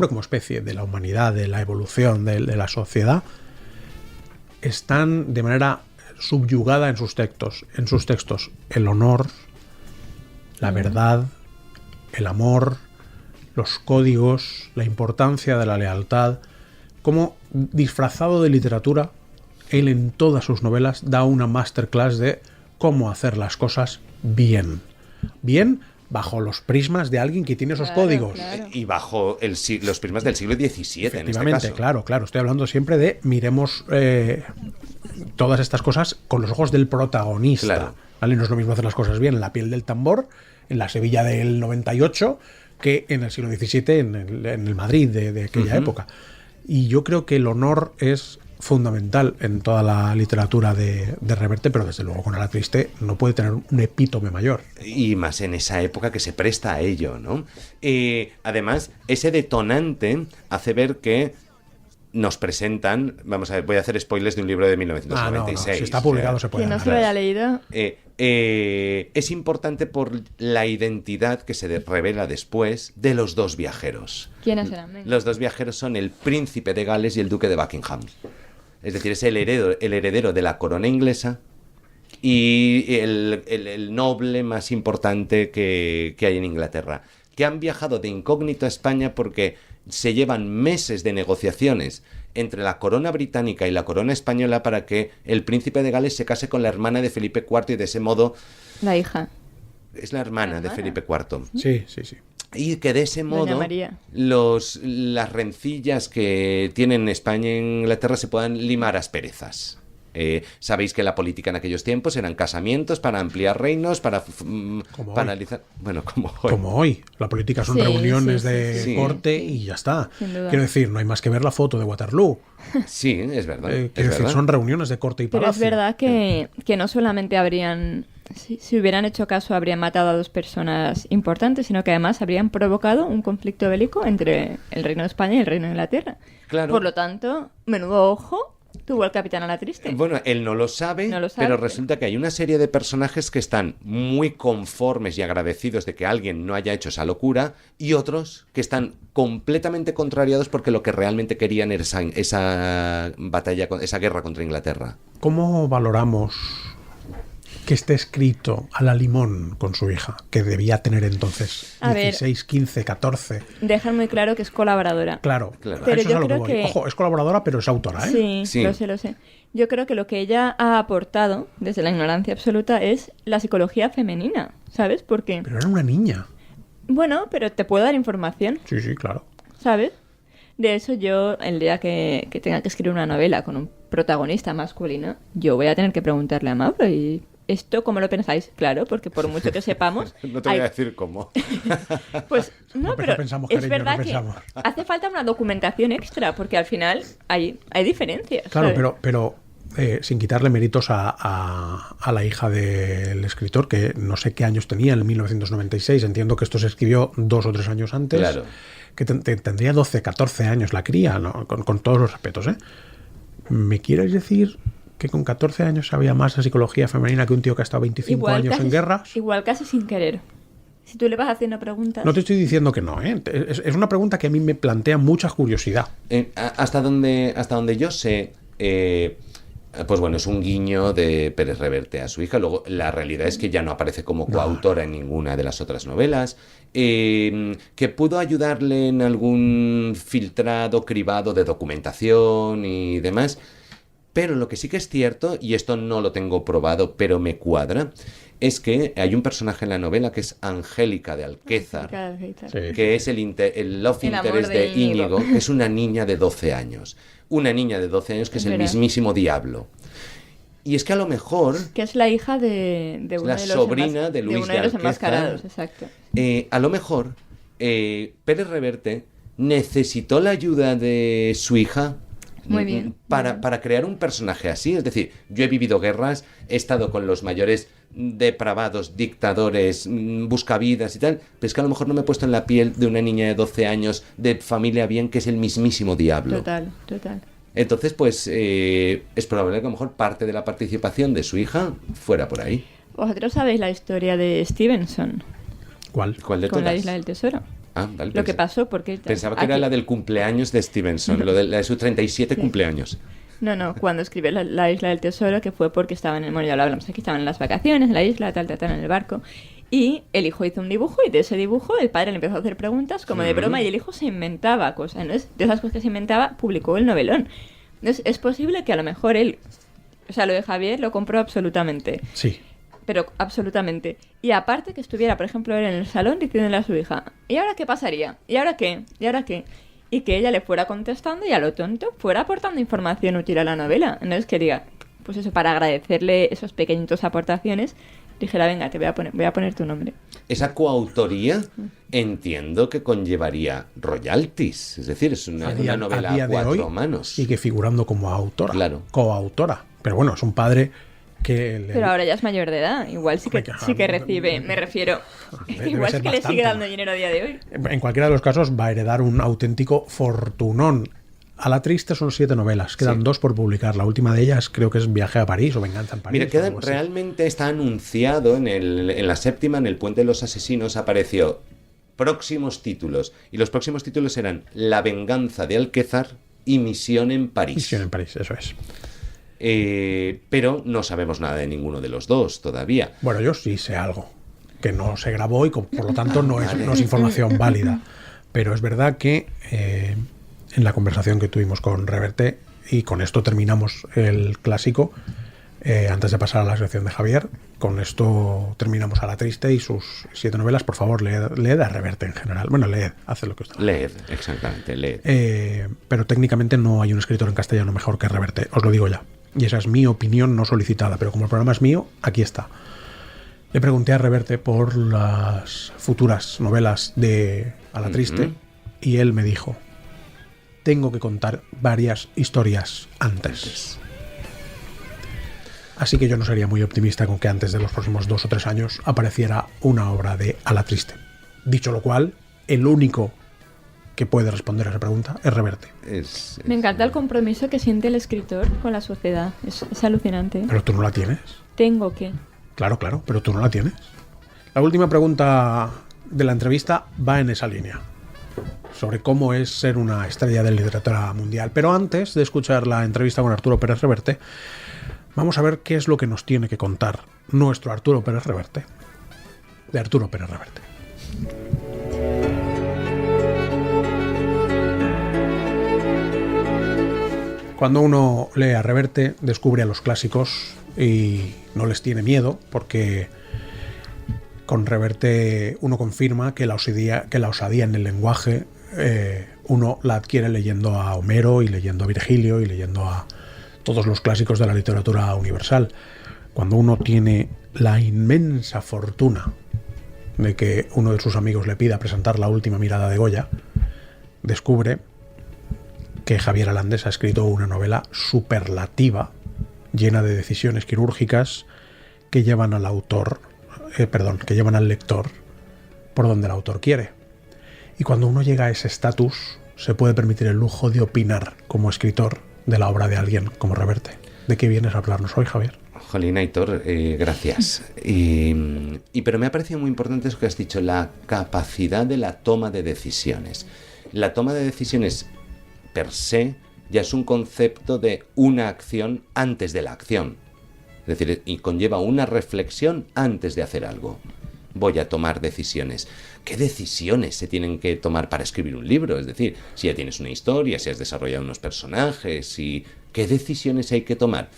como especie, de la humanidad, de la evolución, de la sociedad, están de manera subyugada en sus textos. El honor, la verdad, el amor, los códigos, la importancia de la lealtad. Como disfrazado de literatura, él en todas sus novelas da una masterclass de cómo hacer las cosas bien. Bien bajo los prismas de alguien que tiene esos Claro, códigos. claro. Y bajo los prismas del siglo XVII, en este Efectivamente, caso. claro. Estoy hablando siempre de miremos todas estas cosas con los ojos del protagonista. Claro. ¿Vale? No es lo mismo hacer las cosas bien en la piel del tambor, en la Sevilla del 98, que en el siglo XVII, en el Madrid de aquella época. Y yo creo que el honor es fundamental en toda la literatura de Reverte, pero desde luego con Alatriste no puede tener un epítome mayor. Y más en esa época que se presta a ello, ¿no? Además, ese detonante hace ver que nos presentan, vamos a ver, voy a hacer spoilers de un libro de 1996. Si está publicado o sea, se puede Quien no se lo ganar. haya leído, es importante por la identidad que se revela después de los dos viajeros. ¿quiénes eran? Venga. Los dos viajeros son el príncipe de Gales y el duque de Buckingham. Es decir, es el heredero de la corona inglesa y el noble más importante que hay en Inglaterra, que han viajado de incógnito a España porque se llevan meses de negociaciones entre la corona británica y la corona española para que el príncipe de Gales se case con la hermana de Felipe IV y de ese modo La hija. es la hermana de Felipe IV. Sí. Y que de ese Doña modo María. las rencillas que tienen España e Inglaterra se puedan limar asperezas. Sabéis que la política en aquellos tiempos eran casamientos para ampliar reinos, para analizar... Bueno, como hoy. Como hoy. La política son Sí, reuniones sí, de sí. corte y ya está. Sin duda. Quiero decir, no hay más que ver la foto de Waterloo. Sí, es verdad. Quiero es decir, verdad. son reuniones de corte y Pero palacio. es verdad que no solamente habrían, si hubieran hecho caso, habrían matado a 2 personas importantes, sino que además habrían provocado un conflicto bélico entre el Reino de España y el Reino de Inglaterra. Claro. Por lo tanto, menudo ojo tuvo el capitán a la triste. Bueno, él no lo sabe, No lo sabe, pero pero- resulta que hay una serie de personajes que están muy conformes y agradecidos de que alguien no haya hecho esa locura y otros que están completamente contrariados porque lo que realmente querían era esa batalla, esa guerra contra Inglaterra. ¿Cómo valoramos que esté escrito a la limón con su hija, que debía tener entonces A ver. 16, 15, 14? Dejan muy claro que es colaboradora. Claro, Claro. a Pero eso yo es a lo que creo voy. que- Ojo, es colaboradora, pero es autora, ¿eh? Sí, Sí. lo sé, lo sé. Yo creo que lo que ella ha aportado, desde la ignorancia absoluta, es la psicología femenina, ¿sabes? Porque, Pero era una niña. bueno, pero te puedo dar información, Sí, sí, claro. ¿sabes? De eso yo, el día que tenga que escribir una novela con un protagonista masculino, yo voy a tener que preguntarle a Mauro, ¿y esto cómo lo pensáis? Claro, porque por mucho que sepamos... No te hay- voy a decir cómo. Pues no, No, pero pensamos, es cariño, verdad no que pensamos. hace falta una documentación extra, porque al final hay diferencias. Claro, ¿sabes? pero sin quitarle méritos a la hija del escritor, que no sé qué años tenía, en 1996. Entiendo que esto se escribió 2 o 3 años antes. Claro. Que tendría 12, 14 años la cría, ¿no? Con todos los respetos, ¿eh? ¿Me quieres decir que con 14 años sabía más de psicología femenina que un tío que ha estado 25 años en guerras? Igual casi sin querer. Si tú le vas haciendo preguntas... No te estoy diciendo que no, ¿eh? Es una pregunta que a mí me plantea mucha curiosidad. Hasta donde yo sé, pues bueno, es un guiño de Pérez Reverte a su hija. Luego, la realidad es que ya no aparece como coautora en ninguna de las otras novelas. Que pudo ayudarle en algún filtrado, cribado de documentación y demás. Pero lo que sí que es cierto, y esto no lo tengo probado, pero me cuadra, es que hay un personaje en la novela que es Angélica de Alquézar, Sí. que es el love El amor interest de de Íñigo. Íñigo, que es una niña de 12 años. Una niña de 12 años que es el Verás. mismísimo diablo. Y es que a lo mejor, Que es la hija de uno La de los sobrina de Luis uno de los de Alquézar. enmascarados, exacto. a lo mejor, Pérez Reverte necesitó la ayuda de su hija Muy bien, para crear un personaje así. Es decir, yo he vivido guerras, he estado con los mayores depravados, dictadores, buscavidas y tal, pero es que a lo mejor no me he puesto en la piel de una niña de 12 años de familia bien que es el mismísimo diablo. Total, total. Entonces, pues es probable que a lo mejor parte de la participación de su hija fuera por ahí. ¿Vosotros sabéis la historia de Stevenson ¿Cuál? ¿Cuál de con todas? la Isla del Tesoro? Ah, vale, Lo que pasó, porque... Pensaba que era aquí- la del cumpleaños de Stevenson, la de sus 37 cumpleaños. No, cuando escribió la Isla del Tesoro, que fue porque estaban bueno, ya lo hablamos aquí, estaban en las vacaciones, en la isla, tal, en el barco, y el hijo hizo un dibujo, y de ese dibujo el padre le empezó a hacer preguntas como de broma, y el hijo se inventaba cosas, entonces, de esas cosas que se inventaba, publicó el novelón. Entonces, es posible que a lo mejor él, o sea, lo de Javier lo compró absolutamente, Sí. pero absolutamente. Y aparte que estuviera, por ejemplo, él en el salón diciéndole a su hija, ¿y ahora qué pasaría? ¿Y ahora qué? ¿Y ahora qué? Y que ella le fuera contestando y a lo tonto fuera aportando información útil a la novela. Entonces quería, pues eso, para agradecerle esos pequeñitos aportaciones, dijera, venga, te voy a poner tu nombre. Esa coautoría entiendo que conllevaría royalties, es decir, es una novela a de 4 hoy manos. sigue figurando como autora, Claro. coautora. Pero bueno, es un padre que... Pero ahora ya es mayor de edad, igual sí que Hombre, recibe, me refiero, Debe igual ser sí que le bastante, sigue dando ¿no? dinero a día de hoy. En cualquiera de los casos va a heredar un auténtico fortunón. A la triste son 7 novelas, quedan Sí. 2 por publicar. La última de ellas creo que es Viaje a París o Venganza en París. Mira, o algo así. realmente está anunciado en la séptima, en el Puente de los Asesinos, apareció próximos títulos. Y los próximos títulos eran La venganza de Alquézar y Misión en París. Misión en París, eso es. Pero no sabemos nada de ninguno de los dos todavía. Bueno, yo sí sé algo, que no se grabó y por lo tanto no es información válida. Pero es verdad que en la conversación que tuvimos con Reverte, y con esto terminamos el clásico, antes de pasar a la sección de Javier, con esto terminamos a la triste y sus 7 novelas. Por favor, leed a Reverte en general. Bueno, leed, haced lo que os da. Leed, exactamente, leed. Pero técnicamente no hay un escritor en castellano mejor que Reverte, os lo digo ya. y esa es mi opinión no solicitada, pero como el programa es mío, aquí está. Le pregunté a Reverte por las futuras novelas de A la Triste y él me dijo: tengo que contar varias historias antes. Así que yo no sería muy optimista con que antes de los próximos 2 o 3 años apareciera una obra de A la Triste. Dicho lo cual, el único que puede responder a esa pregunta es Reverte. Me encanta el compromiso que siente el escritor con la sociedad. Es alucinante. Pero tú no la tienes. Tengo que. Claro, pero tú no la tienes. La última pregunta de la entrevista va en esa línea, sobre cómo es ser una estrella de literatura mundial. Pero antes de escuchar la entrevista con Arturo Pérez Reverte, vamos a ver qué es lo que nos tiene que contar nuestro Arturo Pérez Reverte, de Arturo Pérez Reverte. Cuando uno lee a Reverte, descubre a los clásicos y no les tiene miedo, porque con Reverte uno confirma que la osadía en el lenguaje uno la adquiere leyendo a Homero y leyendo a Virgilio y leyendo a todos los clásicos de la literatura universal. Cuando uno tiene la inmensa fortuna de que uno de sus amigos le pida presentar La última mirada de Goya, descubre que Javier Alandés ha escrito una novela superlativa, llena de decisiones quirúrgicas que llevan al lector por donde el autor quiere. Y cuando uno llega a ese estatus, se puede permitir el lujo de opinar como escritor de la obra de alguien como Reverte. ¿De qué vienes a hablarnos hoy, Javier? Jolín, Aitor, gracias. Pero me ha parecido muy importante eso que has dicho, la capacidad de la toma de decisiones. La toma de decisiones per se ya es un concepto de una acción antes de la acción. Es decir, y conlleva una reflexión antes de hacer algo. Voy a tomar decisiones. ¿Qué decisiones se tienen que tomar para escribir un libro? Es decir, si ya tienes una historia, si has desarrollado unos personajes, ¿qué decisiones hay que tomar?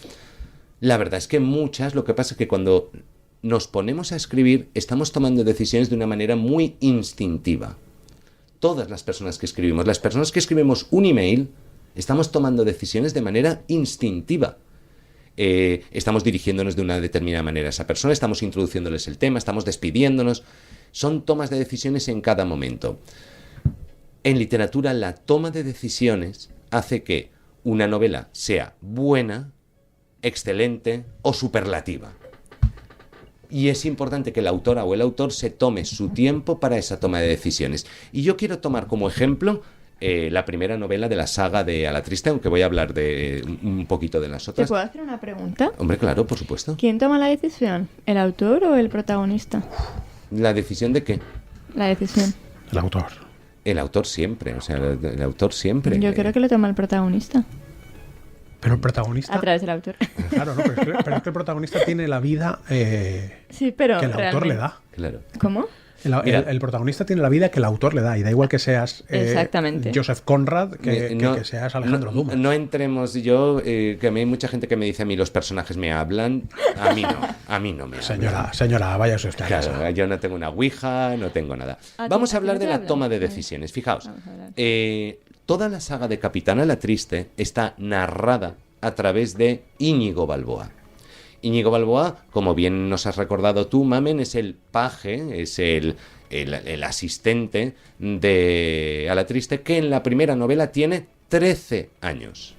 La verdad es que muchas. Lo que pasa es que cuando nos ponemos a escribir, estamos tomando decisiones de una manera muy instintiva. Todas las personas que escribimos un email, estamos tomando decisiones de manera instintiva. Estamos dirigiéndonos de una determinada manera a esa persona, estamos introduciéndoles el tema, estamos despidiéndonos. Son tomas de decisiones en cada momento. En literatura, la toma de decisiones hace que una novela sea buena, excelente o superlativa. Y es importante que la autora o el autor se tome su tiempo para esa toma de decisiones. Y yo quiero tomar como ejemplo la primera novela de la saga de A la Triste, aunque voy a hablar de un poquito de las otras. ¿Te puedo hacer una pregunta? Hombre, claro, por supuesto. ¿Quién toma la decisión? ¿El autor o el protagonista? ¿La decisión de qué? La decisión. El autor. El autor siempre, o sea, el autor siempre. Yo creo que lo toma el protagonista. Pero el protagonista... A través del autor. Claro, no, pero es que el protagonista tiene la vida sí, pero que el autor le da. Claro. ¿Cómo? El protagonista tiene la vida que el autor le da, y da igual que seas Exactamente. Joseph Conrad que seas Alejandro Dumas. No entremos que a mí hay mucha gente que me dice a mí los personajes me hablan, a mí no me hablan. Señora, váyase usted a casa. Claro, yo no tengo una ouija, no tengo nada. Vamos a hablar de la toma de decisiones. Fijaos, toda la saga de Capitán a la Triste está narrada a través de Íñigo Balboa. Íñigo Balboa, como bien nos has recordado tú, Mamen, es el paje, es el asistente de A la Triste, que en la primera novela tiene 13 años.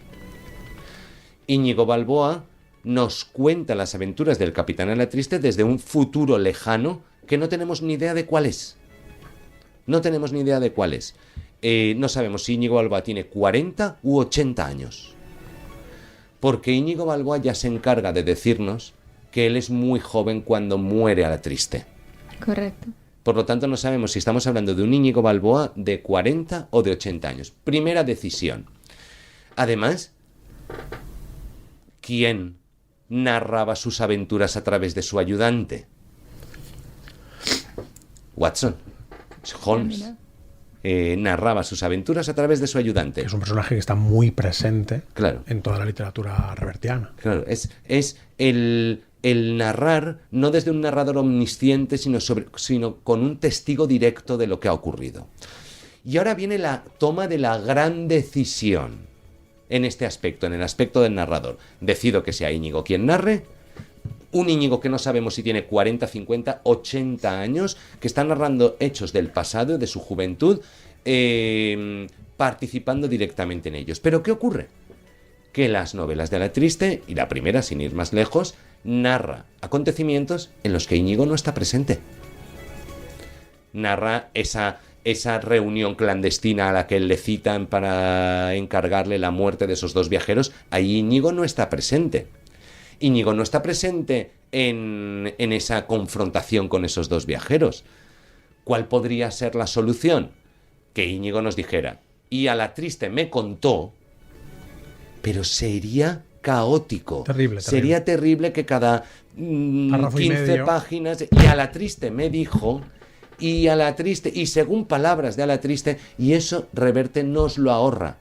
Íñigo Balboa nos cuenta las aventuras del Capitán a la Triste desde un futuro lejano que no tenemos ni idea de cuál es. No tenemos ni idea de cuál es. No sabemos si Íñigo Balboa tiene 40 u 80 años. Porque Íñigo Balboa ya se encarga de decirnos que él es muy joven cuando muere a la Triste. Correcto. Por lo tanto, no sabemos si estamos hablando de un Íñigo Balboa de 40 o de 80 años. Primera decisión. Además, ¿quién narraba sus aventuras a través de su ayudante? Watson. Holmes. Narraba sus aventuras a través de su ayudante. Es un personaje que está muy presente, claro, en toda la literatura revertiana. Claro, es el narrar no desde un narrador omnisciente, sino con un testigo directo de lo que ha ocurrido. Y ahora viene la toma de la gran decisión. en este aspecto, en el aspecto del narrador. Decido que sea Íñigo quien narre, un Íñigo que no sabemos si tiene 40, 50, 80 años, que está narrando hechos del pasado, de su juventud, participando directamente en ellos. ¿Pero qué ocurre? Que las novelas de Alatriste, y la primera, sin ir más lejos, narra acontecimientos en los que Íñigo no está presente. Narra esa reunión clandestina a la que le citan para encargarle la muerte de esos dos viajeros. Ahí Íñigo no está presente. Íñigo no está presente en esa confrontación con esos dos viajeros. ¿Cuál podría ser la solución? Que Íñigo nos dijera, y Alatriste me contó, pero sería caótico. Terrible. Sería terrible que cada 15 páginas, y Alatriste me dijo, y Alatriste, y según palabras de Alatriste, y eso Reverte nos lo ahorra.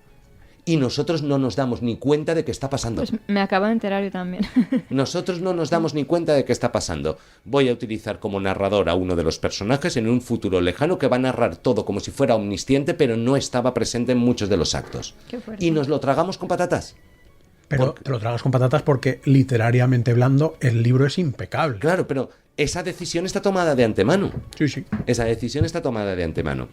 Y nosotros no nos damos ni cuenta de que está pasando. Pues me acabo de enterar yo también. Nosotros no nos damos ni cuenta de que está pasando. Voy a utilizar como narrador a uno de los personajes en un futuro lejano que va a narrar todo como si fuera omnisciente, pero no estaba presente en muchos de los actos. Qué fuerte. Y nos lo tragamos con patatas. Pero te lo tragas con patatas porque, literariamente hablando, el libro es impecable. Claro, pero esa decisión está tomada de antemano. Sí. Esa decisión está tomada de antemano.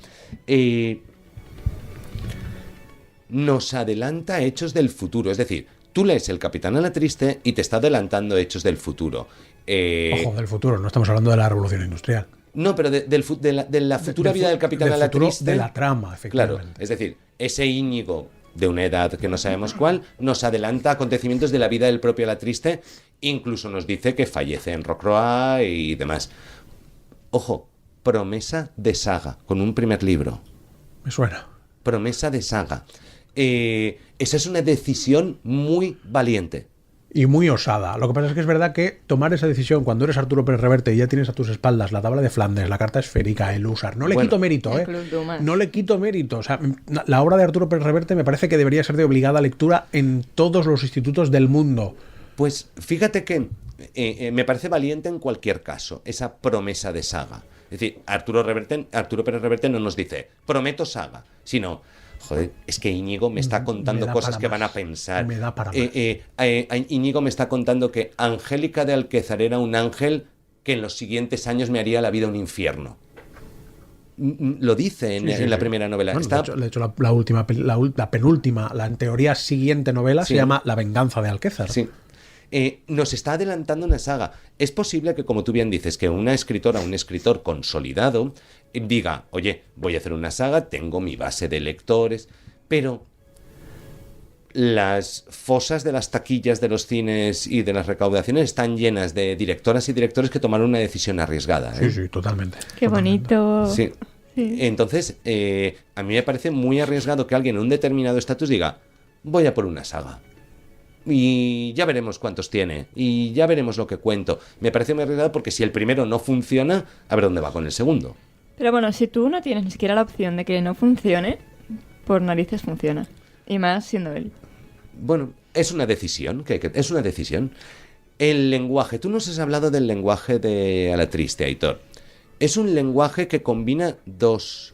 Nos adelanta hechos del futuro. Es decir, tú lees El Capitán Alatriste y te está adelantando hechos del futuro. Ojo, del futuro, no estamos hablando de la revolución industrial. No, pero de la futura vida del Capitán Alatriste. De la trama, efectivamente. Claro, es decir, ese Íñigo de una edad que no sabemos cuál, nos adelanta acontecimientos de la vida del propio Alatriste, incluso nos dice que fallece en Rocroi y demás. Ojo, promesa de saga, con un primer libro. Me suena. Promesa de saga. Esa es una decisión muy valiente. Y muy osada. Lo que pasa es que es verdad que tomar esa decisión cuando eres Arturo Pérez Reverte y ya tienes a tus espaldas la tabla de Flandes, la carta esférica, el Húsar. No le quito mérito, No le quito mérito. O sea, la obra de Arturo Pérez Reverte me parece que debería ser de obligada lectura en todos los institutos del mundo. Pues fíjate que me parece valiente en cualquier caso, esa promesa de saga. Es decir, Arturo Pérez Reverte no nos dice, prometo saga, sino... Joder, es que Íñigo me está contando cosas que van a pensar. Me da para más. Íñigo me está contando que Angélica de Alquézar era un ángel que en los siguientes años me haría la vida un infierno. Lo dice en la primera novela. Bueno, de hecho, la penúltima, la en teoría siguiente novela se llama La venganza de Alquézar. Sí. Nos está adelantando una saga. Es posible que, como tú bien dices, que una escritora, un escritor consolidado diga, oye, voy a hacer una saga, tengo mi base de lectores, pero las fosas de las taquillas de los cines y de las recaudaciones están llenas de directoras y directores que tomaron una decisión arriesgada. Sí, totalmente. Qué bonito. Sí. Entonces, a mí me parece muy arriesgado que alguien en un determinado estatus diga, voy a por una saga. Y ya veremos cuántos tiene. Y ya veremos lo que cuento. Me parece muy arriesgado porque si el primero no funciona, a ver dónde va con el segundo. Pero bueno, si tú no tienes ni siquiera la opción de que no funcione, por narices funciona. Y más siendo él. Bueno, es una decisión. Es una decisión. El lenguaje. Tú nos has hablado del lenguaje de Alatriste, Aitor. Es un lenguaje que combina dos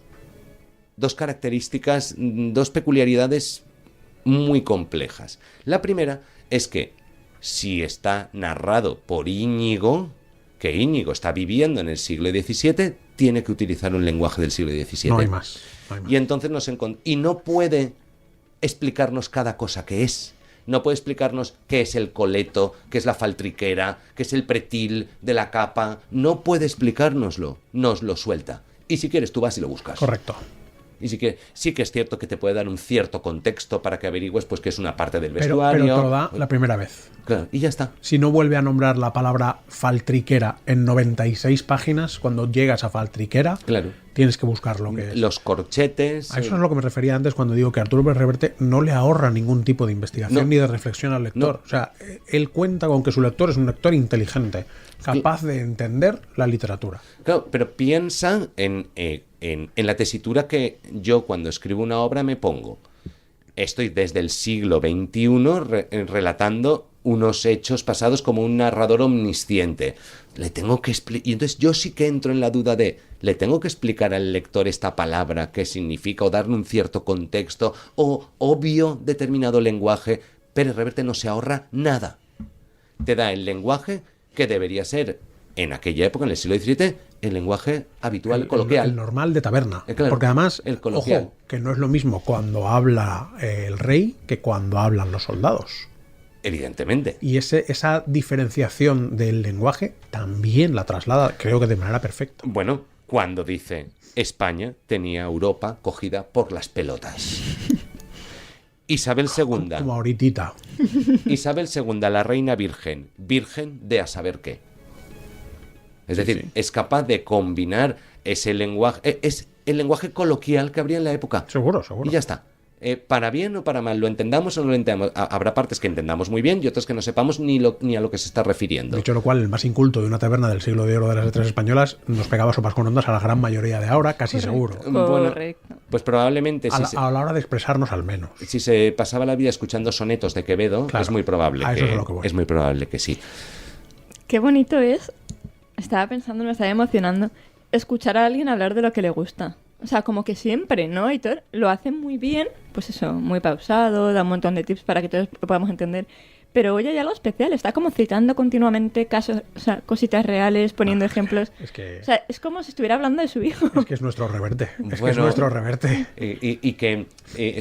características, dos peculiaridades muy complejas. La primera es que si está narrado por Íñigo, que Íñigo está viviendo en el siglo XVII, tiene que utilizar un lenguaje del siglo XVII. No hay más. Y entonces y no puede explicarnos cada cosa que es. No puede explicarnos qué es el coleto, qué es la faltriquera, qué es el pretil de la capa. No puede explicárnoslo. Nos lo suelta. Y si quieres, tú vas y lo buscas. Correcto. Y sí que es cierto que te puede dar un cierto contexto para que averigües pues que es una parte del vestuario. Pero te lo da la primera vez. Claro, y ya está. Si no vuelve a nombrar la palabra faltriquera en 96 páginas, cuando llegas a faltriquera, claro, tienes que buscar lo que es. Los corchetes. A eso es lo que me refería antes cuando digo que Arturo Pérez Reverte no le ahorra ningún tipo de investigación ni de reflexión al lector. No. O sea, él cuenta con que su lector es un lector inteligente, capaz de entender la literatura. Claro, pero piensa en la tesitura que yo cuando escribo una obra me pongo. Estoy desde el siglo XXI relatando unos hechos pasados como un narrador omnisciente. Le tengo que y entonces yo sí que entro en la duda de, ¿le tengo que explicar al lector esta palabra, qué significa, o darle un cierto contexto, o obvio determinado lenguaje? Pérez Reverte no se ahorra nada. Te da el lenguaje que debería ser, en aquella época, en el siglo XVII, el lenguaje habitual, coloquial. El normal de taberna. Claro, porque además, el coloquial. ojo, que no es lo mismo cuando habla el rey que cuando hablan los soldados. Evidentemente. Y esa diferenciación del lenguaje también la traslada, creo que de manera perfecta. Bueno, cuando dice España tenía Europa cogida por las pelotas. Isabel II. Como ahorita. Isabel II, la reina virgen. Virgen de a saber qué. Es decir, sí. Es capaz de combinar ese lenguaje. Es el lenguaje coloquial que habría en la época. Seguro. Y ya está. Para bien o para mal, lo entendamos o no lo entendamos. Habrá partes que entendamos muy bien y otras que no sepamos ni a lo que se está refiriendo. Dicho lo cual, el más inculto de una taberna del siglo de oro de las letras españolas nos pegaba sopas con ondas a la gran mayoría de ahora, casi seguro. Correcto. Bueno, pues probablemente A la hora de expresarnos al menos. si se pasaba la vida escuchando sonetos de Quevedo, Claro, es muy probable a eso es a lo que voy. es muy probable que sí. Qué bonito es, estaba pensando, me estaba emocionando, escuchar a alguien hablar de lo que le gusta. O sea, como que siempre, ¿no, Hitor? Lo hacen muy bien, pues eso, muy pausado, da un montón de tips para que todos lo podamos entender. Pero hoy hay algo especial, está como citando continuamente casos, o sea, cositas reales, poniendo ejemplos. Es que, O sea, es como si estuviera hablando de su hijo. es que es nuestro Reverte. Es que Bueno, es nuestro Reverte. Y que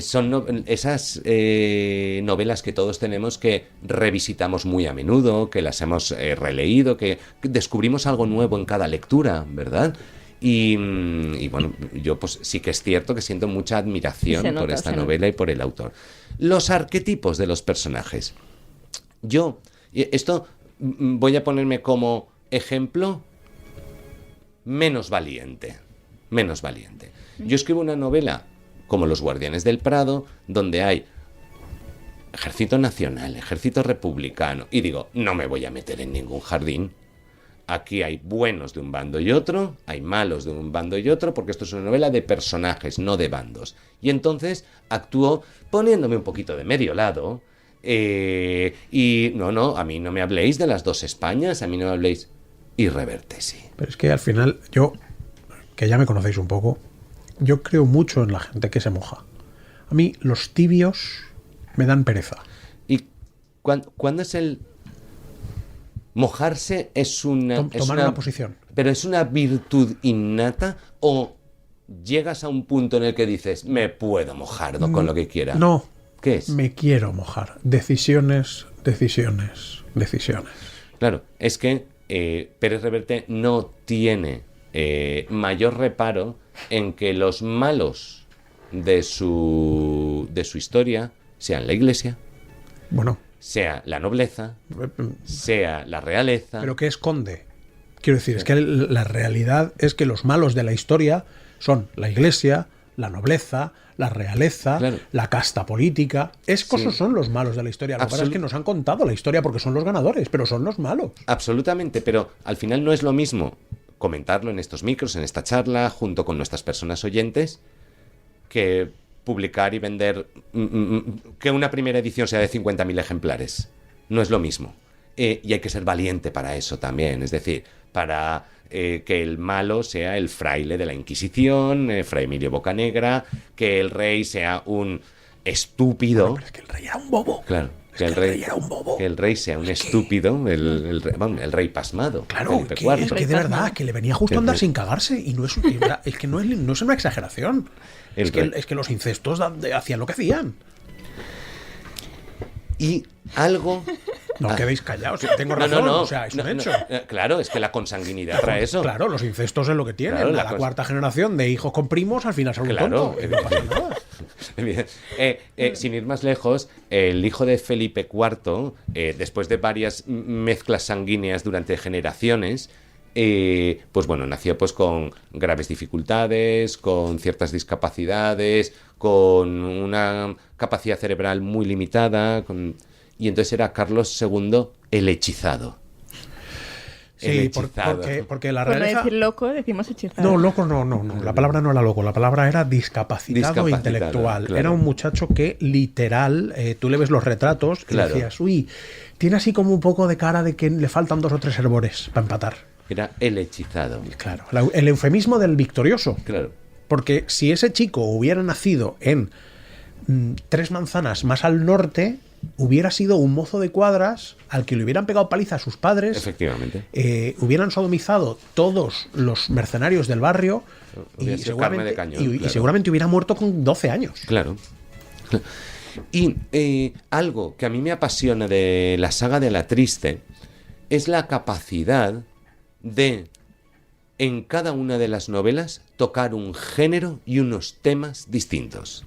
son esas novelas que todos tenemos que revisitamos muy a menudo, que las hemos releído, que descubrimos algo nuevo en cada lectura, ¿verdad? Y bueno, yo pues sí que es cierto que siento mucha admiración Se nota, por esta se nota. novela y por el autor. Los arquetipos de los personajes. Yo, esto voy a ponerme como ejemplo menos valiente. Menos valiente. Yo escribo una novela como Los Guardianes del Prado, donde hay ejército nacional, ejército republicano, y digo, no me voy a meter en ningún jardín. Aquí hay buenos de un bando y otro, hay malos de un bando y otro, porque esto es una novela de personajes, no de bandos. Y entonces actúo poniéndome un poquito de medio lado, y no, a mí no me habléis de las dos Españas, a mí no me habléis... Y Reverte, sí. Pero es que al final, yo, que ya me conocéis un poco, yo creo mucho en la gente que se moja. A mí los tibios me dan pereza. ¿Y cuándo es el...? Mojarse es una... Tomar una posición. ¿Pero es una virtud innata o llegas a un punto en el que dices, me puedo mojar con lo que quiera? No. ¿Qué es? Me quiero mojar. Decisiones. Claro, es que Pérez Reverte no tiene mayor reparo en que los malos de su historia sean la Iglesia, Bueno, sea la nobleza, sea la realeza. pero ¿qué esconde? Quiero decir, es que la realidad es que los malos de la historia son la Iglesia, la nobleza, la realeza, Claro. la casta política. Esos Sí. son los malos de la historia. Lo que pasa es que nos han contado la historia porque son los ganadores, pero son los malos. Absolutamente, pero al final no es lo mismo comentarlo en estos micros, en esta charla, junto con nuestras personas oyentes, que publicar y vender que una primera edición sea de 50.000 ejemplares. No es lo mismo. Y hay que ser valiente para eso también. Es decir, para que el malo sea el fraile de la Inquisición, Fray Emilio Bocanegra, que el rey sea un estúpido. Pero es que el rey era un bobo. Claro. Es que el rey era un bobo. Que el rey sea un estúpido, el rey pasmado. Claro, Felipe que, IV. es que de verdad, que le venía justo a andar sin cagarse. Y no es, es que no es una exageración. El rey. Es que los incestos hacían lo que hacían. Y algo... No quedéis callados. Tengo razón. O sea, es un hecho. Claro, es que la consanguinidad trae eso. Claro, los incestos es lo que tienen. Claro, la cuarta generación de hijos con primos al final son un Claro, tonto. Y no pasa nada. Sin ir más lejos, el hijo de Felipe IV, después de varias mezclas sanguíneas durante generaciones, pues bueno, nació pues con graves dificultades, con ciertas discapacidades, con una capacidad cerebral muy limitada, y entonces era Carlos II el hechizado. Sí, hechizado. porque la Por no realeza... decir loco, decimos hechizado. No, loco no. La palabra no era loco, la palabra era discapacitado intelectual. claro. Era un muchacho que literal, tú le ves los retratos Claro. y decías, uy, tiene así como un poco de cara de que le faltan 2 o 3 herbores para empatar. Era el hechizado. Claro, el eufemismo del victorioso. Claro. Porque si ese chico hubiera nacido en 3 manzanas más al norte, hubiera sido un mozo de cuadras al que le hubieran pegado paliza a sus padres. Efectivamente. Hubieran sodomizado todos los mercenarios del barrio Hubiera y sido carne de seguramente, cañón, y claro. seguramente hubiera muerto con 12 años. Claro. Y algo que a mí me apasiona de la saga de La Triste es la capacidad de, en cada una de las novelas, tocar un género y unos temas distintos.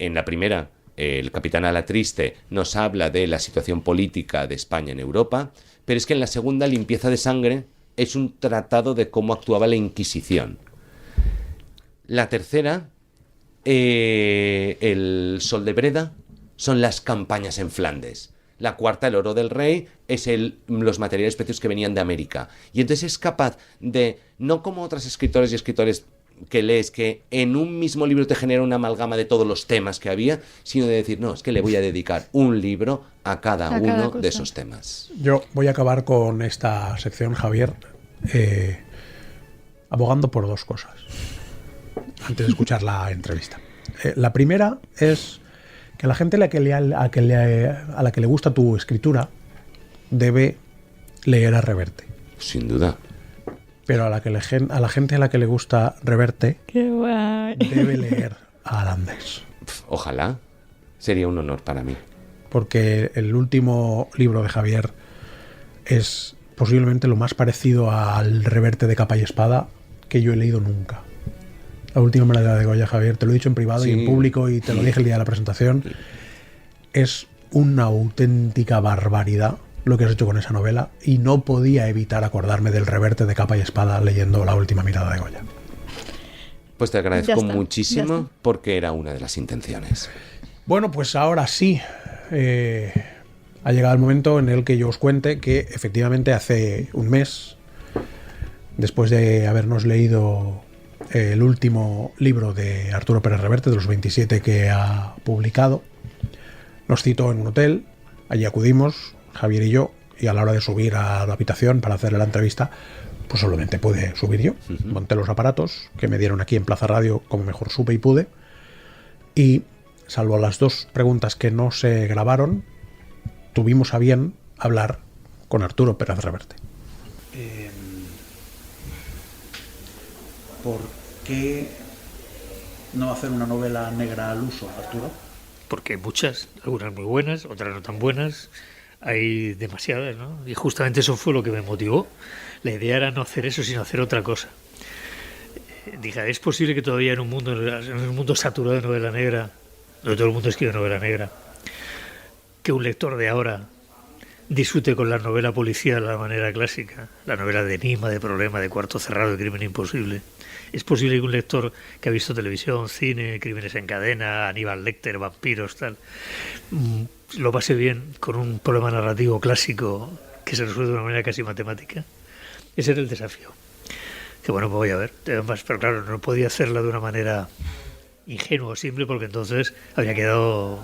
En la primera, el Capitán a la Triste nos habla de la situación política de España en Europa, pero es que en la segunda, Limpieza de Sangre, es un tratado de cómo actuaba la Inquisición. La tercera, El Sol de Breda, son las campañas en Flandes. La cuarta, El Oro del Rey, es los materiales preciosos que venían de América. Y entonces es capaz de, no como otros escritores y escritores que lees, que en un mismo libro te genera una amalgama de todos los temas que había, sino de decir, no, es que le voy a dedicar un libro a cada uno de esos temas. Yo voy a acabar con esta sección, Javier, abogando por 2 cosas antes de escuchar la entrevista. La primera es que la gente a la que le gusta tu escritura debe leer a Reverte. Sin duda. Pero a la gente a la que le gusta Reverte Qué guay. debe leer a Alandés. Ojalá. Sería un honor para mí. Porque el último libro de Javier es posiblemente lo más parecido al Reverte de capa y espada que yo he leído nunca. La última medalla de Goya, Javier, te lo he dicho en privado y en público y te lo dije el día de la presentación. Es una auténtica barbaridad lo que has hecho con esa novela y no podía evitar acordarme del Reverte de capa y espada leyendo La última mirada de Goya. Pues te Ya agradezco está, muchísimo ya está. porque era una de las intenciones. Bueno, pues ahora sí, ha llegado el momento en el que yo os cuente que efectivamente hace un mes, después de habernos leído el último libro de Arturo Pérez Reverte, de los 27 que ha publicado, nos citó en un hotel, allí acudimos, Javier y yo, y a la hora de subir a la habitación para hacerle la entrevista, pues solamente pude subir yo. Monté los aparatos que me dieron aquí en Plaza Radio como mejor supe y pude, y salvo las 2 preguntas que no se grabaron, tuvimos a bien hablar con Arturo Pérez Reverte. ¿Por qué no hacer una novela negra al uso, Arturo? Porque hay muchas, algunas muy buenas, otras no tan buenas, hay demasiadas, ¿no? Y justamente eso fue lo que me motivó. La idea era no hacer eso, sino hacer otra cosa. Dije, ¿es posible que todavía en un mundo saturado de novela negra, donde todo el mundo escribe novela negra, que un lector de ahora disfrute con la novela policial de la manera clásica, la novela de enigma, de problema, de cuarto cerrado, de crimen imposible? ¿Es posible que un lector que ha visto televisión, cine, crímenes en cadena, Aníbal Lecter, vampiros, tal, lo pase bien con un problema narrativo clásico que se resuelve de una manera casi matemática? Ese era el desafío. Que bueno, pues voy a ver. Además, pero claro, no podía hacerla de una manera ingenua o simple, porque entonces habría quedado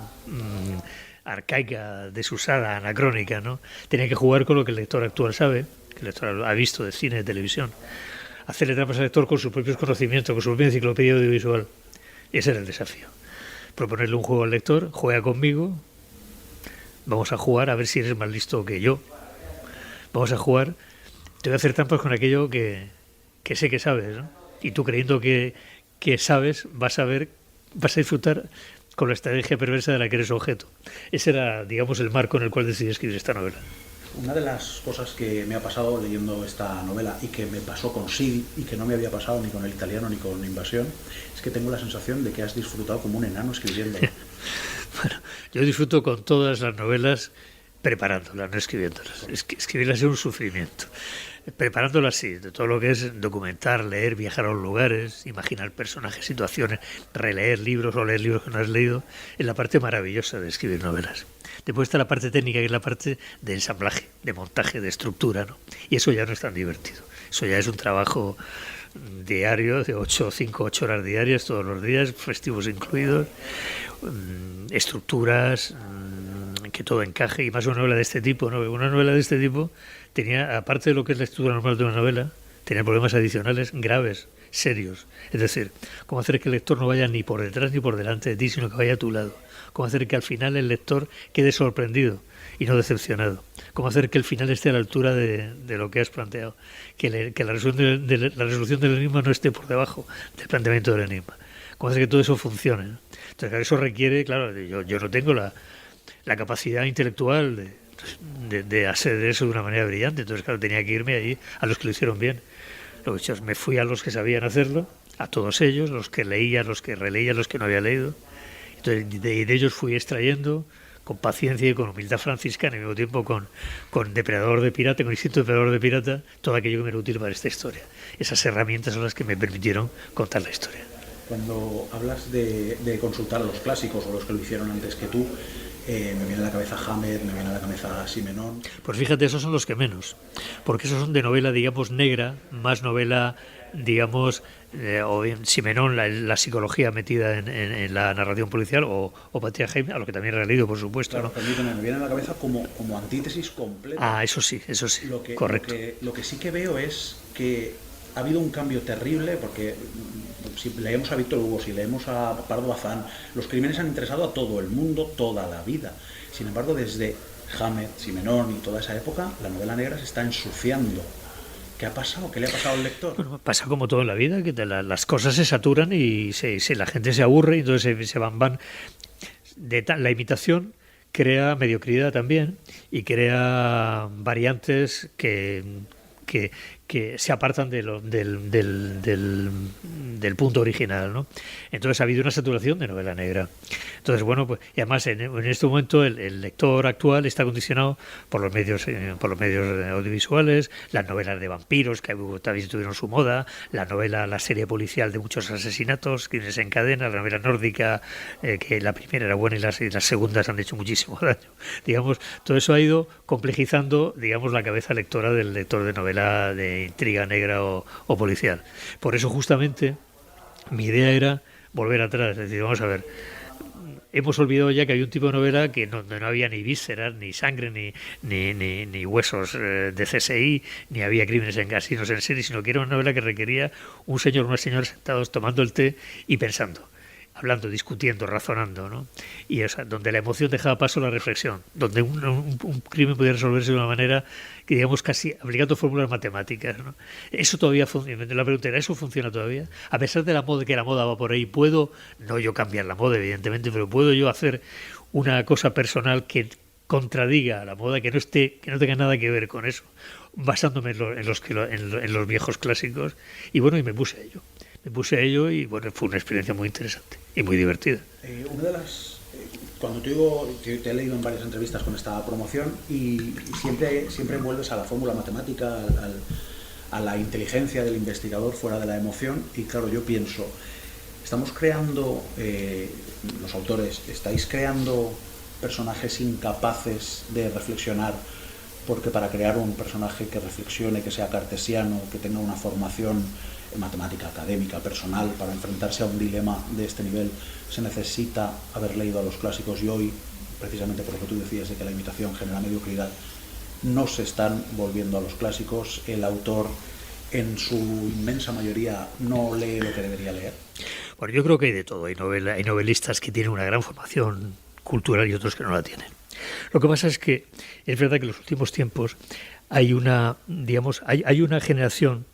arcaica, desusada, anacrónica, ¿no? Tenía que jugar con lo que el lector actual sabe, que el lector ha visto de cine, de televisión. Hacerle trampas al lector con sus propios conocimientos, con su propia enciclopedia audiovisual. Y ese era el desafío. Proponerle un juego al lector, juega conmigo, vamos a jugar a ver si eres más listo que yo. Vamos a jugar, te voy a hacer trampas con aquello que sé que sabes, ¿no? Y tú creyendo que sabes, vas a disfrutar con la estrategia perversa de la que eres objeto. Ese era, digamos, el marco en el cual decidí escribir esta novela. Una de las cosas que me ha pasado leyendo esta novela y que me pasó con Sid y que no me había pasado ni con El italiano ni con Invasión es que tengo la sensación de que has disfrutado como un enano escribiendo. Bueno, yo disfruto con todas las novelas preparándolas, no escribiéndolas. Escribirlas es un sufrimiento. Preparándolas sí, de todo lo que es documentar, leer, viajar a los lugares, imaginar personajes, situaciones, releer libros o leer libros que no has leído, es la parte maravillosa de escribir novelas. Después está la parte técnica, que es la parte de ensamblaje, de montaje, de estructura, ¿no? Y eso ya no es tan divertido. Eso ya es un trabajo diario de 8 horas diarias, todos los días, festivos incluidos, estructuras, que todo encaje, y más una novela de este tipo, ¿no? Una novela de este tipo tenía, aparte de lo que es la estructura normal de una novela, tenía problemas adicionales graves, serios. Es decir, cómo hacer que el lector no vaya ni por detrás ni por delante de ti, sino que vaya a tu lado. Cómo hacer que al final el lector quede sorprendido y no decepcionado. Cómo hacer que el final esté a la altura de lo que has planteado. Que la resolución del enigma no esté por debajo del planteamiento del enigma. Cómo hacer que todo eso funcione, ¿no? Entonces, claro, eso requiere, claro, yo no tengo la capacidad intelectual de hacer eso de una manera brillante. Entonces, claro, tenía que irme allí a los que lo hicieron bien. Lo que he hecho, me fui a los que sabían hacerlo, a todos ellos, los que leía, los que releía, los que no había leído. Entonces, de ellos fui extrayendo con paciencia y con humildad franciscana, y al mismo tiempo con depredador de pirata, con instinto depredador de pirata, todo aquello que me era útil para esta historia. Esas herramientas son las que me permitieron contar la historia. Cuando hablas de consultar a los clásicos o los que lo hicieron antes que tú, me viene a la cabeza Hammett, me viene a la cabeza Simenon. Pues fíjate, esos son los que menos, porque esos son de novela, digamos, negra, más novela, digamos, o bien Simenon, la psicología metida en la narración policial, o Patria Jaime, a lo que también he leído, por supuesto. Claro, ¿no? permíteme, me viene a la cabeza como antítesis completa. Ah, eso sí, correcto. Lo que sí que veo es que ha habido un cambio terrible, porque si leemos a Víctor Hugo, si leemos a Pardo Bazán, los crímenes han interesado a todo el mundo toda la vida. Sin embargo, desde Hammett, Simenon y toda esa época, la novela negra se está ensuciando. ¿Qué ha pasado? ¿Qué le ha pasado al lector? Bueno, pasa como todo en la vida, que las cosas se saturan y la gente se aburre, y entonces se van. La imitación crea mediocridad también, y crea variantes que se apartan del punto original, ¿no? Entonces ha habido una saturación de novela negra. Entonces, bueno, pues, y además en este momento el lector actual está condicionado por los medios audiovisuales, las novelas de vampiros, que también tuvieron su moda, la serie policial de muchos asesinatos, crímenes en cadena, la novela nórdica, que la primera era buena y las segundas han hecho muchísimo daño. Digamos, todo eso ha ido complejizando, digamos, la cabeza lectora del lector de novela de intriga negra o policial. Por eso, justamente, mi idea era volver atrás. Es decir, vamos a ver, hemos olvidado ya que había un tipo de novela que no había ni vísceras, ni sangre, ni huesos de CSI, ni había crímenes en casinos en serie, sino que era una novela que requería un señor o una señora sentados tomando el té y pensando, hablando, discutiendo, razonando, ¿no? Y donde la emoción dejaba paso a la reflexión, donde un crimen podía resolverse de una manera que, digamos, casi aplicando fórmulas matemáticas, ¿no? Eso todavía funciona. La pregunta era, ¿eso funciona todavía? A pesar de que la moda va por ahí, ¿puedo, no yo cambiar la moda, evidentemente, pero puedo yo hacer una cosa personal que contradiga a la moda, que no tenga nada que ver con eso, basándome en los viejos clásicos? Y bueno, y me puse a ello y bueno, fue una experiencia muy interesante y muy divertida. Una de las... Cuando te he leído en varias entrevistas con esta promoción, y siempre vuelves a la fórmula matemática, a la inteligencia del investigador fuera de la emoción, y claro, yo pienso, estamos creando, los autores, estáis creando personajes incapaces de reflexionar, porque para crear un personaje que reflexione, que sea cartesiano, que tenga una formación matemática, académica, personal, para enfrentarse a un dilema de este nivel, se necesita haber leído a los clásicos, y hoy, precisamente por lo que tú decías de que la imitación genera mediocridad, no se están volviendo a los clásicos. El autor, en su inmensa mayoría, no lee lo que debería leer. Bueno, yo creo que hay de todo. Hay novelistas que tienen una gran formación cultural y otros que no la tienen. Lo que pasa es que es verdad que en los últimos tiempos hay una generación,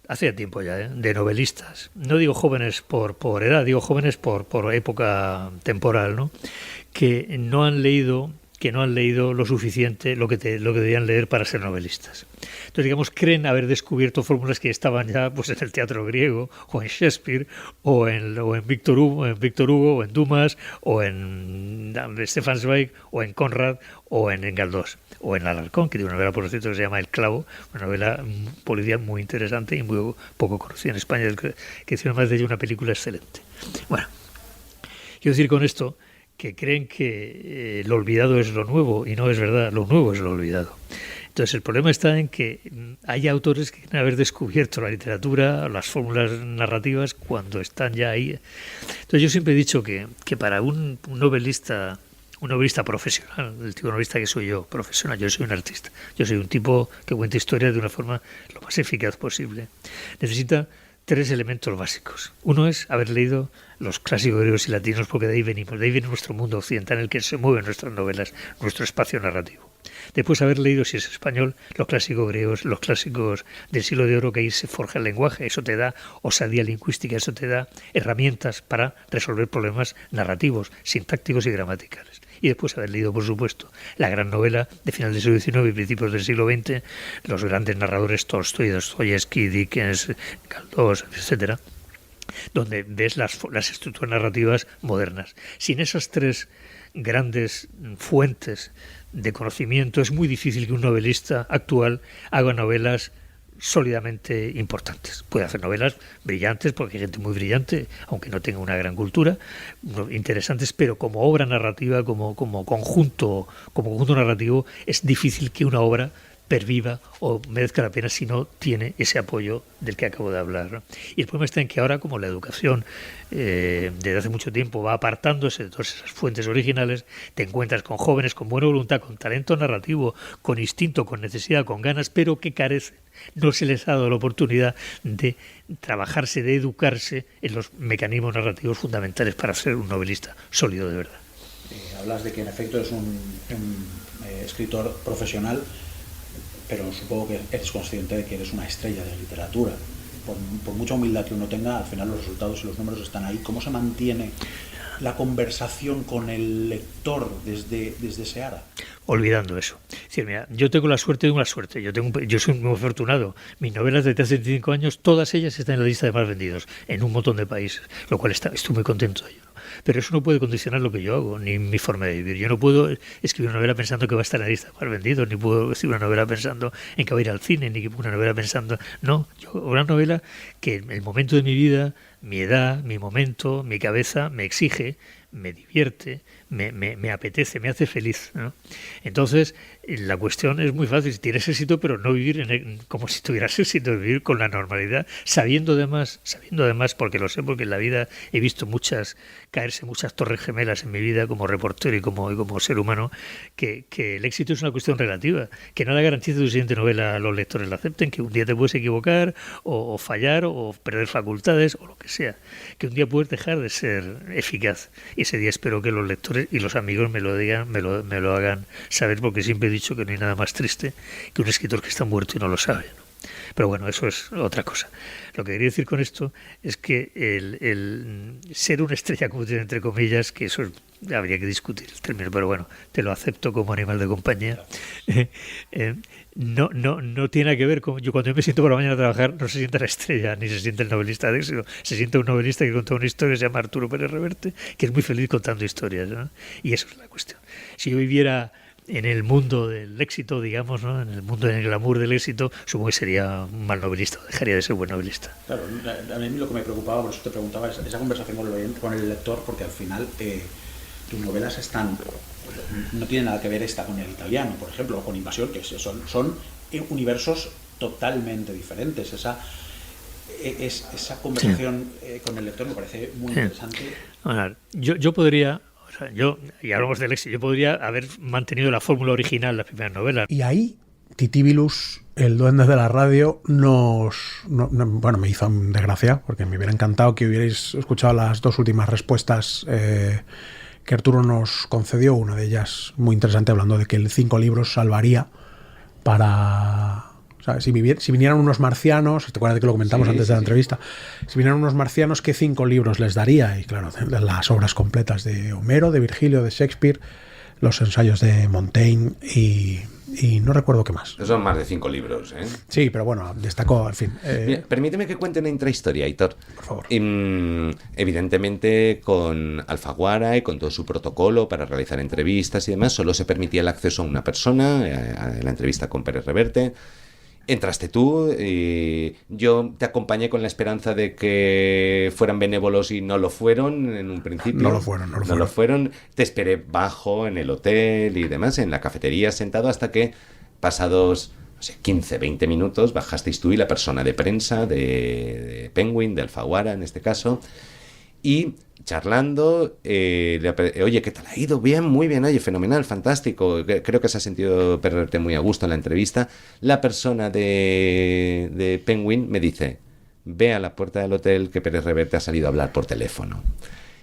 hace tiempo ya, de novelistas, no digo jóvenes por edad, digo jóvenes por época temporal, ¿no? que no han leído lo suficiente, lo que debían leer para ser novelistas. Entonces, digamos, creen haber descubierto fórmulas que estaban ya pues en el teatro griego, o en Shakespeare, o en Víctor Hugo, o en Dumas, o en Stefan Zweig, o en Conrad, o en Galdós, o en Alarcón, que tiene una novela, por cierto, que se llama El clavo, una novela policial muy interesante y muy poco conocida en España, que hicieron más de ella una película excelente. Bueno, quiero decir con esto que creen que lo olvidado es lo nuevo, y no es verdad, lo nuevo es lo olvidado. Entonces el problema está en que hay autores que quieren haber descubierto la literatura, las fórmulas narrativas, cuando están ya ahí. Entonces yo siempre he dicho que para un novelista profesional, el tipo de novelista que soy yo, profesional, yo soy un artista, yo soy un tipo que cuenta historias de una forma lo más eficaz posible, necesita 3 elementos básicos. Uno es haber leído los clásicos griegos y latinos, porque de ahí venimos, de ahí viene nuestro mundo occidental en el que se mueven nuestras novelas, nuestro espacio narrativo. Después haber leído, si es español, los clásicos griegos, los clásicos del siglo de oro, que ahí se forja el lenguaje, eso te da osadía lingüística, eso te da herramientas para resolver problemas narrativos, sintácticos y gramaticales. Y después haber leído, por supuesto, la gran novela de final del siglo XIX y principios del siglo XX, los grandes narradores Tolstoy, Dostoyevsky, Dickens, Galdós, etcétera, donde ves las estructuras narrativas modernas. Sin esas 3 grandes fuentes de conocimiento, es muy difícil que un novelista actual haga novelas sólidamente importantes. Puede hacer novelas brillantes, porque hay gente muy brillante, aunque no tenga una gran cultura, interesantes, pero como obra narrativa, como conjunto narrativo, es difícil que una obra perviva o merezca la pena si no tiene ese apoyo del que acabo de hablar, ¿no? Y el problema está en que ahora, como la educación desde hace mucho tiempo va apartándose de todas esas fuentes originales, te encuentras con jóvenes con buena voluntad, con talento narrativo, con instinto, con necesidad, con ganas, pero que carecen. No se les ha dado la oportunidad de trabajarse, de educarse en los mecanismos narrativos fundamentales para ser un novelista sólido de verdad. Hablas de que en efecto es un escritor profesional, pero supongo que eres consciente de que eres una estrella de la literatura. Por mucha humildad que uno tenga, al final los resultados y los números están ahí. ¿Cómo se mantiene la conversación con el lector desde Seara? Olvidando eso. Es decir, mira, yo tengo la suerte de una suerte. Yo soy muy afortunado. Mis novelas de hace 35 años, todas ellas están en la lista de más vendidos en un montón de países, lo cual estoy muy contento de ello. Pero eso no puede condicionar lo que yo hago, ni mi forma de vivir. Yo no puedo escribir una novela pensando que va a estar en la lista de más vendidos, ni puedo escribir una novela pensando en que va a ir al cine, ni una novela pensando... No, una novela que el momento de mi vida, mi edad, mi momento, mi cabeza me exige, me divierte, me apetece, me hace feliz, ¿no? Entonces, la cuestión es muy fácil. Tienes éxito, pero no vivir como si tuvieras éxito, vivir con la normalidad, sabiendo además, porque lo sé, porque en la vida he visto caerse muchas torres gemelas en mi vida como reportero y como ser humano, que el éxito es una cuestión relativa, que nada garantiza que tu siguiente novela los lectores la acepten, que un día te puedes equivocar, o fallar, o perder facultades, o lo que sea, que un día puedes dejar de ser eficaz. Y ese día espero que los lectores y los amigos me lo digan, me lo hagan saber, porque siempre he dicho que no hay nada más triste que un escritor que está muerto y no lo sabe, ¿no? Pero bueno, eso es otra cosa. Lo que quería decir con esto es que el ser una estrella, como dicen entre comillas, que eso habría que discutir el término, pero bueno, te lo acepto como animal de compañía. No tiene nada que ver con... Cuando yo me siento por la mañana a trabajar, no se siente la estrella, ni se siente el novelista de éxito. Se siente un novelista que cuenta una historia, se llama Arturo Pérez Reverte, que es muy feliz contando historias, ¿no? Y eso es la cuestión. Si yo viviera en el mundo del éxito, digamos, ¿no?, en el glamour del éxito, supongo que sería un mal novelista, dejaría de ser buen novelista. Claro, a mí lo que me preocupaba, por eso te preguntaba, es esa conversación con el lector, porque al final tus novelas no tienen nada que ver con el italiano, por ejemplo, o con Invasión, que son universos totalmente diferentes. Esa conversación con el lector me parece muy interesante. Bueno, yo podría... y hablamos del éxito, yo podría haber mantenido la fórmula original, las primeras novelas. Y ahí, Titíbilus, el duende de la radio, me hizo desgracia, porque me hubiera encantado que hubierais escuchado las 2 últimas respuestas que Arturo nos concedió, una de ellas muy interesante, hablando de que el 5 libros salvaría para... O sea, si vinieran unos marcianos, ¿te acuerdas de que lo comentamos antes de la entrevista? Si vinieran unos marcianos, ¿qué 5 libros les daría? Y claro, las obras completas de Homero, de Virgilio, de Shakespeare, los ensayos de Montaigne y y no recuerdo qué más. Son más de 5 libros, ¿eh? Sí, pero bueno, destacó, en fin. Mira, permíteme que cuente una intrahistoria, Aitor. Por favor. Evidentemente, con Alfaguara y con todo su protocolo para realizar entrevistas y demás, solo se permitía el acceso a una persona, a la entrevista con Pérez Reverte. Entraste tú, yo te acompañé con la esperanza de que fueran benévolos y no lo fueron en un principio. No lo fueron. Te esperé bajo en el hotel y demás, en la cafetería sentado, hasta que pasados, no sé, 15, 20 minutos bajasteis tú y la persona de prensa de Penguin, de Alfaguara en este caso, y charlando, oye, ¿qué tal ha ido? Bien, muy bien, oye, fenomenal, fantástico. Creo que se ha sentido perderte muy a gusto en la entrevista. La persona de Penguin me dice, ve a la puerta del hotel que Pérez Reverte ha salido a hablar por teléfono.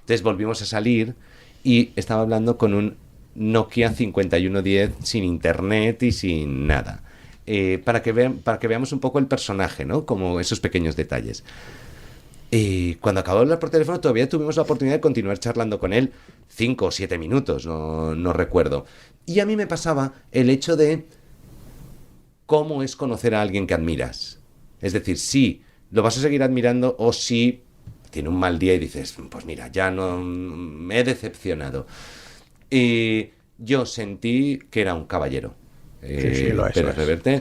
Entonces volvimos a salir y estaba hablando con un Nokia 5110 sin internet y sin nada. Para que veamos un poco el personaje, ¿no? Como esos pequeños detalles. Y cuando acabó de hablar por teléfono todavía tuvimos la oportunidad de continuar charlando con él 5 o 7 minutos, no recuerdo. Y a mí me pasaba el hecho de cómo es conocer a alguien que admiras. Es decir, si lo vas a seguir admirando o si tiene un mal día y dices, pues mira, ya no me he decepcionado. Y yo sentí que era un caballero. Sí, lo es. Pérez Reverte.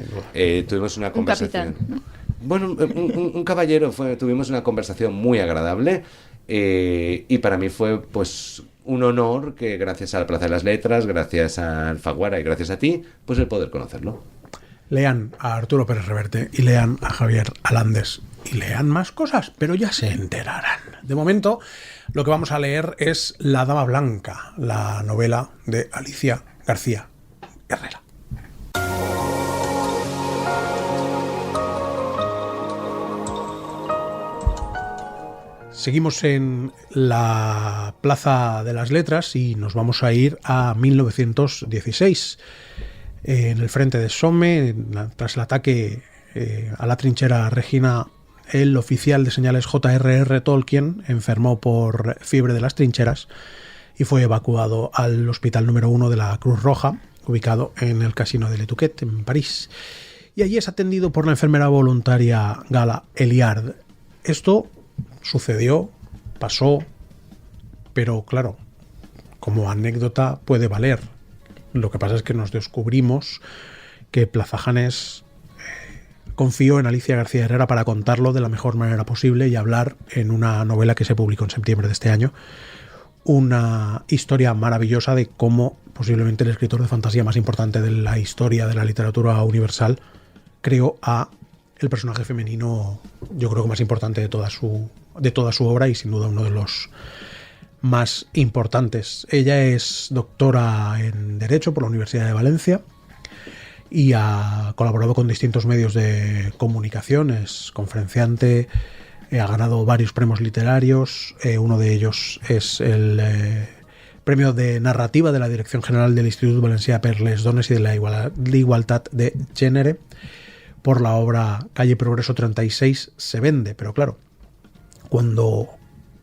Tuvimos una conversación. Un capitán, ¿no? Bueno, un caballero, tuvimos una conversación muy agradable y para mí fue pues un honor que gracias a la Plaza de las Letras, gracias a Alfaguara y gracias a ti, pues el poder conocerlo. Lean a Arturo Pérez Reverte y lean a Javier Alandes y lean más cosas, pero ya se enterarán. De momento, lo que vamos a leer es La Dama Blanca, la novela de Alicia García Herrera. Seguimos en la Plaza de las Letras y nos vamos a ir a 1916. En el frente de Somme, tras el ataque a la trinchera Regina, el oficial de señales J.R.R. Tolkien enfermó por fiebre de las trincheras y fue evacuado al hospital número 1 de la Cruz Roja, ubicado en el Casino de l'Étoile, en París. Y allí es atendido por la enfermera voluntaria Gala Eliard. Esto sucedió, pasó, pero claro, como anécdota puede valer. Lo que pasa es que nos descubrimos que Plaza Janes confió en Alicia García Herrera para contarlo de la mejor manera posible y hablar en una novela que se publicó en septiembre de este año. Una historia maravillosa de cómo posiblemente el escritor de fantasía más importante de la historia de la literatura universal creó a el personaje femenino, yo creo que más importante de toda su obra y sin duda uno de los más importantes. Ella es doctora en Derecho por la Universidad de Valencia y ha colaborado con distintos medios de comunicación, es conferenciante, ha ganado varios premios literarios, uno de ellos es el premio de narrativa de la Dirección General del Institut Valencià per les Dones y de la Igualtat de Gènere por la obra Calle Progreso 36 se vende. Pero claro, cuando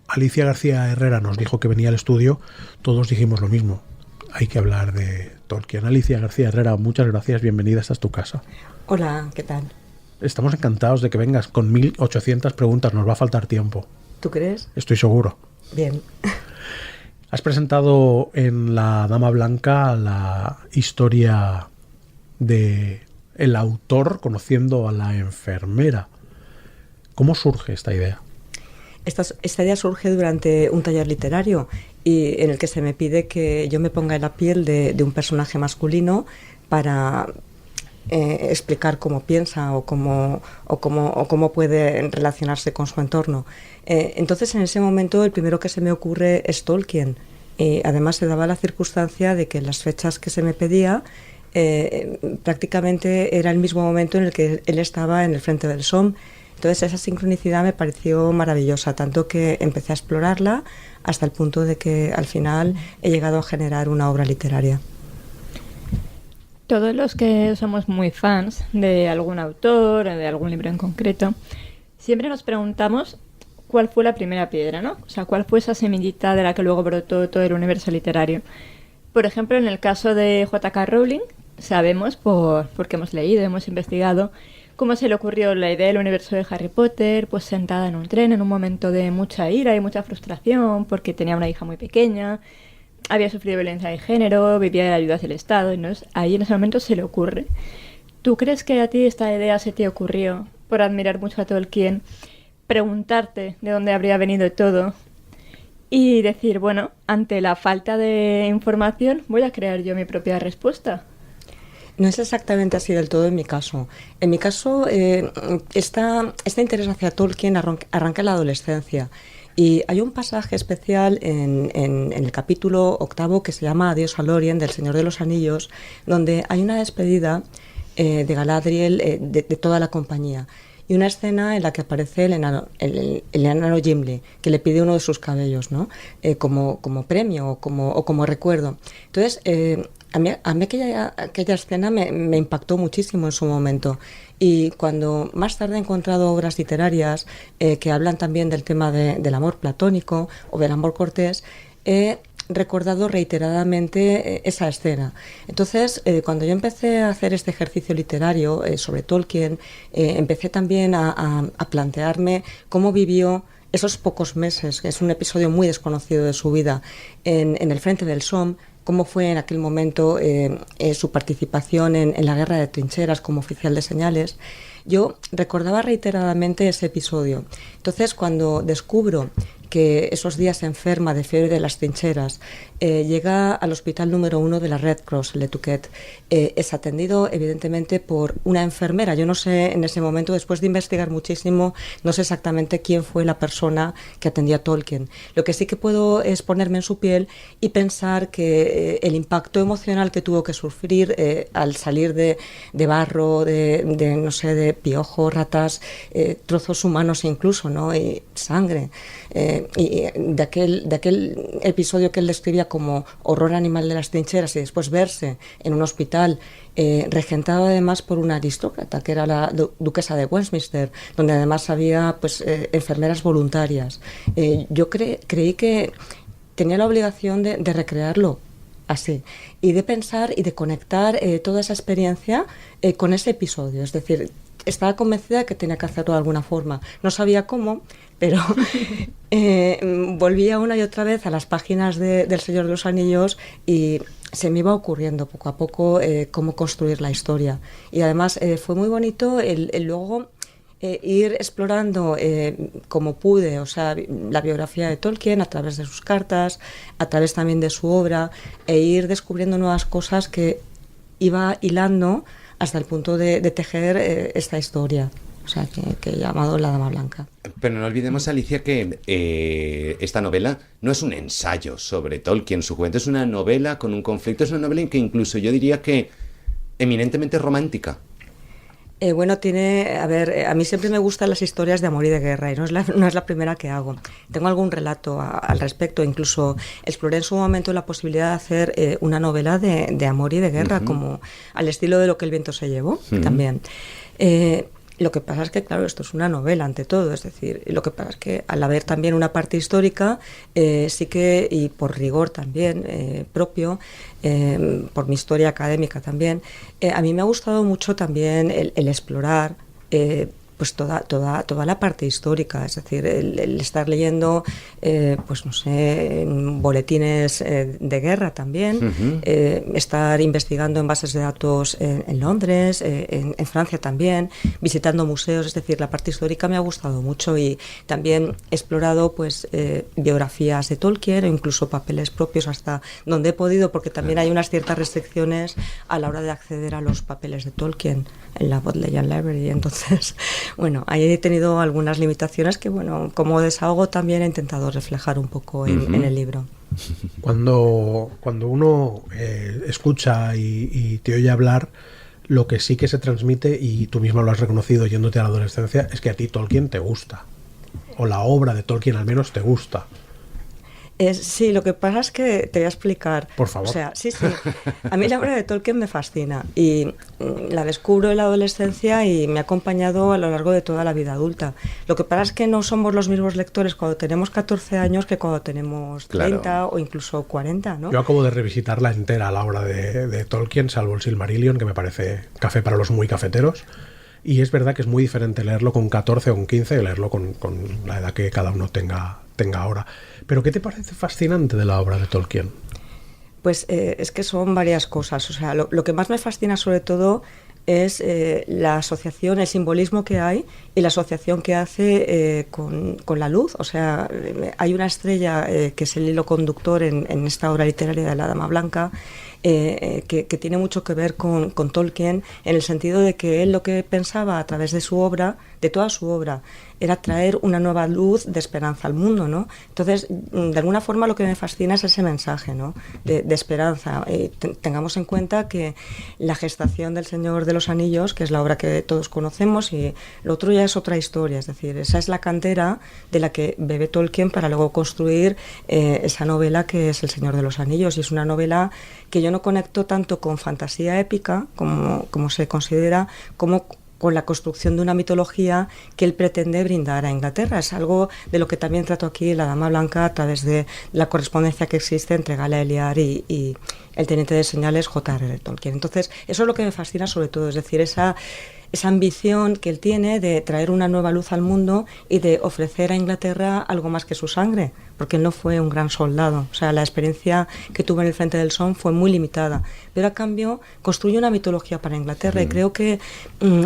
Alicia García Herrera nos dijo que venía al estudio, todos dijimos lo mismo. Hay que hablar de Tolkien. Alicia García Herrera, muchas gracias, bienvenida, esta es tu casa. Hola, ¿qué tal? Estamos encantados de que vengas con 1800 preguntas, nos va a faltar tiempo. ¿Tú crees? Estoy seguro. Bien. Has presentado en La Dama Blanca la historia de el autor conociendo a la enfermera. ¿Cómo surge esta idea? Esta idea surge durante un taller literario y en el que se me pide que yo me ponga en la piel de un personaje masculino para explicar cómo piensa o cómo puede relacionarse con su entorno. Entonces, en ese momento, el primero que se me ocurre es Tolkien. Además, se daba la circunstancia de que en las fechas que se me pedía prácticamente era el mismo momento en el que él estaba en el frente del Somme. Entonces esa sincronicidad me pareció maravillosa, tanto que empecé a explorarla hasta el punto de que al final he llegado a generar una obra literaria. Todos los que somos muy fans de algún autor o de algún libro en concreto, siempre nos preguntamos cuál fue la primera piedra, ¿no? O sea, cuál fue esa semillita de la que luego brotó todo el universo literario. Por ejemplo, en el caso de J.K. Rowling, sabemos porque hemos leído, hemos investigado, cómo se le ocurrió la idea del universo de Harry Potter, pues sentada en un tren en un momento de mucha ira y mucha frustración, porque tenía una hija muy pequeña, había sufrido violencia de género, vivía de ayudas del Estado, y ahí en ese momento se le ocurre. ¿Tú crees que a ti esta idea se te ocurrió por admirar mucho a Tolkien, preguntarte de dónde habría venido todo y decir, bueno, ante la falta de información voy a crear yo mi propia respuesta? No es exactamente así del todo en mi caso. En mi caso, este interés hacia Tolkien arranca en la adolescencia. Y hay un pasaje especial en el capítulo 8 que se llama Adiós a Lórien, del Señor de los Anillos, donde hay una despedida de Galadriel de toda la compañía. Y una escena en la que aparece el enano Gimli, que le pide uno de sus cabellos, ¿no? Como premio o como recuerdo. Entonces, a mí aquella escena me impactó muchísimo en su momento. Y cuando más tarde he encontrado obras literarias que hablan también del tema del amor platónico o del amor cortés, he recordado reiteradamente esa escena. Entonces, cuando yo empecé a hacer este ejercicio literario sobre Tolkien, empecé también a plantearme cómo vivió esos pocos meses, que es un episodio muy desconocido de su vida, en el frente del Somme, cómo fue en aquel momento su participación en la guerra de trincheras como oficial de señales. Yo recordaba reiteradamente ese episodio. Entonces, cuando descubro que esos días se enferma de fiebre de las trincheras, llega al hospital número 1 de la Red Cross, Le Touquet, es atendido evidentemente por una enfermera. Yo no sé en ese momento, después de investigar muchísimo, no sé exactamente quién fue la persona que atendía a Tolkien. Lo que sí que puedo es ponerme en su piel y pensar que el impacto emocional que tuvo que sufrir al salir de barro, no sé, de piojos, ratas, trozos humanos incluso, ¿no? Y sangre. Y de aquel episodio que él describía como horror animal de las trincheras y después verse en un hospital regentado además por una aristócrata que era la duquesa de Westminster, donde además había pues enfermeras voluntarias. Yo creí que tenía la obligación de recrearlo así y de pensar y de conectar toda esa experiencia con ese episodio. Es decir, estaba convencida de que tenía que hacerlo de alguna forma. No sabía cómo, pero volvía una y otra vez a las páginas del Señor de los Anillos y se me iba ocurriendo poco a poco cómo construir la historia. Y además fue muy bonito el luego ir explorando como pude, o sea, la biografía de Tolkien a través de sus cartas, a través también de su obra, e ir descubriendo nuevas cosas que iba hilando hasta el punto de tejer esta historia. O sea, que he llamado La Dama Blanca. Pero no olvidemos, Alicia, que esta novela no es un ensayo sobre Tolkien, su juventud, es una novela con un conflicto, es una novela en que incluso yo diría que eminentemente romántica. Bueno, a mí siempre me gustan las historias de amor y de guerra y no es la primera que hago. Tengo algún relato al respecto, incluso exploré en su momento la posibilidad de hacer una novela de amor y de guerra, como al estilo de Lo que el viento se llevó, también. Lo que pasa es que, claro, esto es una novela ante todo, es decir, lo que pasa es que al haber también una parte histórica, sí que, y por rigor también propio, por mi historia académica también, a mí me ha gustado mucho también el explorar pues toda la parte histórica, es decir, el estar leyendo, pues no sé, boletines de guerra también, estar investigando en bases de datos en Londres, en Francia también, visitando museos, es decir, la parte histórica me ha gustado mucho y también he explorado pues biografías de Tolkien o incluso papeles propios hasta donde he podido, porque también hay unas ciertas restricciones a la hora de acceder a los papeles de Tolkien en la Bodleian Library, entonces bueno, ahí he tenido algunas limitaciones que, bueno, como desahogo también he intentado reflejar un poco en el libro. Cuando uno escucha y te oye hablar, lo que sí que se transmite, y tú mismo lo has reconocido yéndote a la adolescencia, es que a ti Tolkien te gusta. O la obra de Tolkien al menos te gusta. Sí, lo que pasa es que te voy a explicar. Por favor. O sea, sí. A mí la obra de Tolkien me fascina y la descubro en la adolescencia y me ha acompañado a lo largo de toda la vida adulta. Lo que pasa es que no somos los mismos lectores cuando tenemos 14 años que cuando tenemos 30 Claro. o incluso 40, ¿no? Yo acabo de revisitarla entera, la obra de Tolkien, salvo el Silmarillion, que me parece café para los muy cafeteros. Y es verdad que es muy diferente leerlo con 14 o con 15 que leerlo con la edad que cada uno tenga ahora. Pero ¿qué te parece fascinante de la obra de Tolkien? Pues es que son varias cosas. O sea, lo que más me fascina sobre todo es la asociación, el simbolismo que hay y la asociación que hace con la luz. O sea, hay una estrella que es el hilo conductor en esta obra literaria de la Dama Blanca, que tiene mucho que ver con Tolkien, en el sentido de que él lo que pensaba a través de su obra, de toda su obra, era traer una nueva luz de esperanza al mundo, ¿no? Entonces, de alguna forma lo que me fascina es ese mensaje, ¿no? De esperanza. Tengamos en cuenta que la gestación del Señor de los Anillos, que es la obra que todos conocemos, y lo otro ya es otra historia, es decir, esa es la cantera de la que bebe Tolkien para luego construir esa novela que es El Señor de los Anillos, y es una novela que yo no conecto tanto con fantasía épica, como se considera, como con la construcción de una mitología que él pretende brindar a Inglaterra. Es algo de lo que también trato aquí La Dama Blanca a través de la correspondencia que existe entre Gala-Eliar y el teniente de señales J.R.R. Tolkien. Entonces, eso es lo que me fascina sobre todo, es decir, esa ambición que él tiene de traer una nueva luz al mundo y de ofrecer a Inglaterra algo más que su sangre, porque él no fue un gran soldado. O sea, la experiencia que tuvo en el frente del Somme fue muy limitada, pero a cambio construye una mitología para Inglaterra, y creo que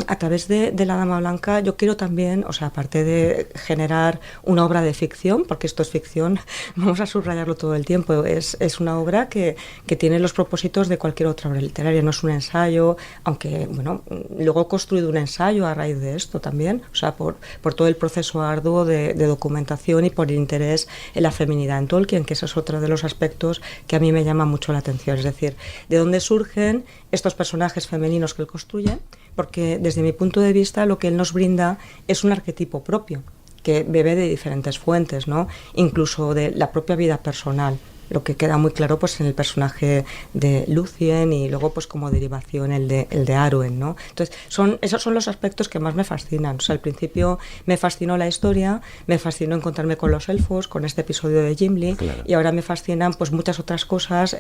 a través de La Dama Blanca yo quiero también, o sea, aparte de generar una obra de ficción, porque esto es ficción, vamos a subrayarlo todo el tiempo, es una obra que tiene los propósitos de cualquier otra obra literaria, no es un ensayo, aunque, bueno, luego he construido un ensayo a raíz de esto también, o sea, por todo el proceso arduo de documentación y por el interés en la feminidad en Tolkien, que ese es otro de los aspectos que a mí me llama mucho la atención, es decir, de dónde surgen estos personajes femeninos que él construye, porque desde mi punto de vista lo que él nos brinda es un arquetipo propio, que bebe de diferentes fuentes, ¿no? Incluso de la propia vida personal, lo que queda muy claro pues en el personaje de Lucien y luego pues como derivación el de Arwen, ¿no? Entonces esos son los aspectos que más me fascinan. O sea, al principio me fascinó la historia, me fascinó encontrarme con los elfos, con este episodio de Gimli, claro. Y ahora me fascinan pues muchas otras cosas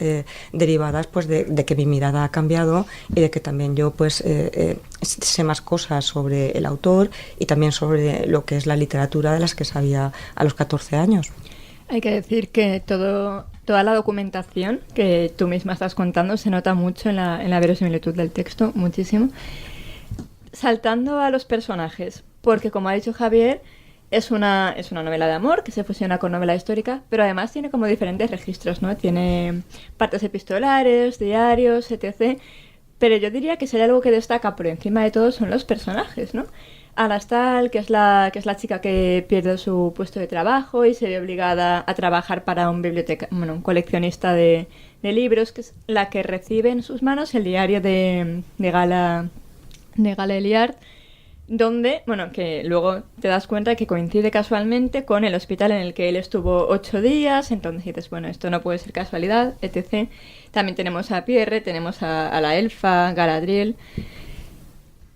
derivadas pues de que mi mirada ha cambiado y de que también yo pues sé más cosas sobre el autor y también sobre lo que es la literatura de las que sabía a los 14 años. Hay que decir que toda la documentación que tú misma estás contando se nota mucho en la verosimilitud del texto, muchísimo. Saltando a los personajes, porque como ha dicho Javier, es una novela de amor que se fusiona con novela histórica, pero además tiene como diferentes registros, ¿no? Tiene partes epistolares, diarios, etc. Pero yo diría que si hay algo que destaca por encima de todo son los personajes, ¿no? Alastal, que es la chica que pierde su puesto de trabajo y se ve obligada a trabajar para un coleccionista de libros, que es la que recibe en sus manos el diario de Gala-Eliar, donde, que luego te das cuenta que coincide casualmente con el hospital en el que él estuvo 8 días, entonces dices, esto no puede ser casualidad, etc. También tenemos a Pierre, tenemos a la elfa, Galadriel.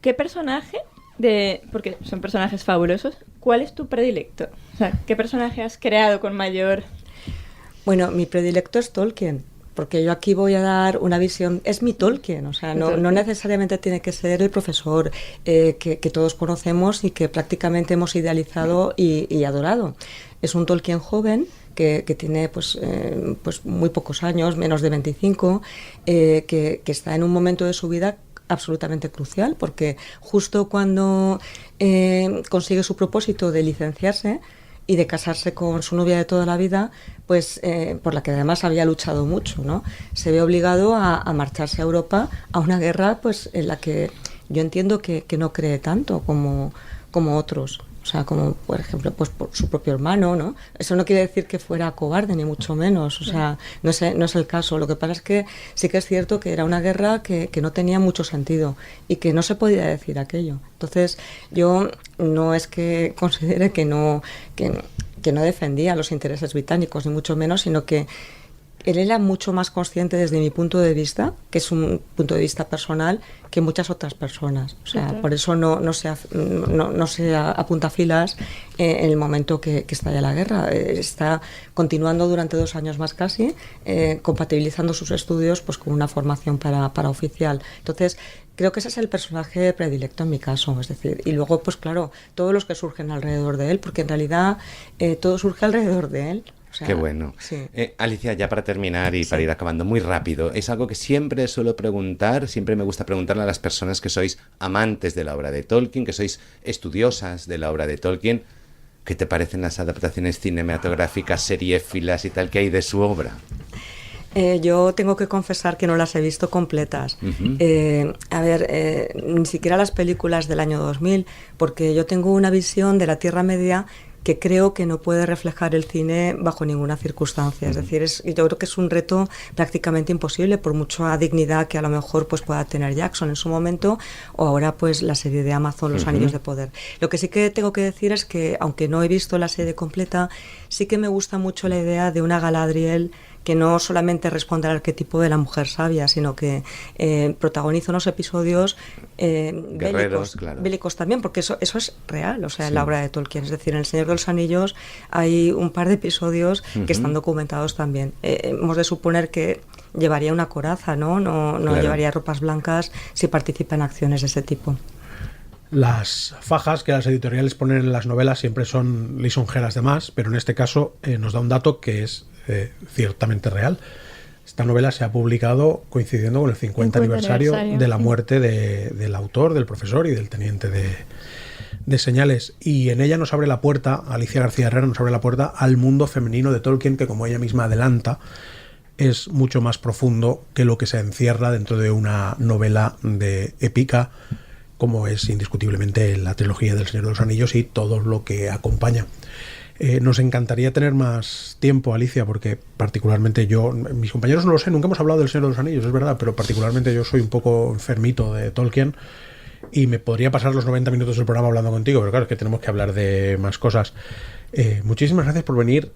¿Qué personaje? Porque son personajes fabulosos. ¿Cuál es tu predilecto? O sea, ¿qué personaje has creado con mayor...? Bueno, mi predilecto es Tolkien, porque yo aquí voy a dar una visión... Es mi Tolkien, o sea, no necesariamente tiene que ser el profesor que todos conocemos y que prácticamente hemos idealizado y adorado. Es un Tolkien joven que tiene pues muy pocos años, menos de 25, que está en un momento de su vida absolutamente crucial, porque justo cuando consigue su propósito de licenciarse y de casarse con su novia de toda la vida, pues por la que además había luchado mucho, ¿no? Se ve obligado a marcharse a Europa a una guerra pues en la que yo entiendo que no cree tanto como otros. O sea, como por ejemplo, pues por su propio hermano, ¿no? Eso no quiere decir que fuera cobarde, ni mucho menos. O sea, no es el caso. Lo que pasa es que sí que es cierto que era una guerra que no tenía mucho sentido y que no se podía decir aquello. Entonces, yo no es que considere que que no defendía los intereses británicos, ni mucho menos, sino que él era mucho más consciente desde mi punto de vista, que es un punto de vista personal, que muchas otras personas. O sea, por eso no se apunta filas en el momento que estalla la guerra. Está continuando durante 2 años más casi, compatibilizando sus estudios pues con una formación para oficial. Entonces, creo que ese es el personaje predilecto en mi caso, es decir, y luego, pues claro, todos los que surgen alrededor de él, porque en realidad todo surge alrededor de él. O sea, qué bueno. Sí. Alicia, ya para terminar y para ir acabando muy rápido, es algo que siempre suelo preguntar, siempre me gusta preguntarle a las personas que sois amantes de la obra de Tolkien, que sois estudiosas de la obra de Tolkien, ¿qué te parecen las adaptaciones cinematográficas, seriéfilas y tal que hay de su obra? Yo tengo que confesar que no las he visto completas. A ver, ni siquiera las películas del año 2000, porque yo tengo una visión de la Tierra Media que creo que no puede reflejar el cine bajo ninguna circunstancia. Es decir, yo creo que es un reto prácticamente imposible, por mucha dignidad que a lo mejor pues pueda tener Jackson en su momento, o ahora pues la serie de Amazon, Los Anillos de Poder. Lo que sí que tengo que decir es que, aunque no he visto la serie completa, sí que me gusta mucho la idea de una Galadriel que no solamente responde al arquetipo de la mujer sabia, sino que protagoniza unos episodios bélicos también, porque eso es real, o sea, en la obra de Tolkien. Es decir, en El Señor de los Anillos hay un par de episodios que están documentados también. Hemos de suponer que llevaría una coraza, ¿no? No llevaría ropas blancas si participa en acciones de ese tipo. Las fajas que las editoriales ponen en las novelas siempre son lisonjeras de más, pero en este caso nos da un dato que es ciertamente real. Esta novela se ha publicado coincidiendo con el 50 aniversario de la muerte del autor, del profesor y del teniente de señales, y en ella nos abre la puerta, Alicia García Herrera nos abre la puerta al mundo femenino de Tolkien, que, como ella misma adelanta, es mucho más profundo que lo que se encierra dentro de una novela de épica, como es indiscutiblemente la trilogía del Señor de los Anillos y todo lo que acompaña. Nos encantaría tener más tiempo, Alicia, porque particularmente yo, mis compañeros no lo sé, nunca hemos hablado del Señor de los Anillos, es verdad, pero particularmente yo soy un poco enfermito de Tolkien y me podría pasar los 90 minutos del programa hablando contigo, pero claro, es que tenemos que hablar de más cosas. Muchísimas gracias por venir.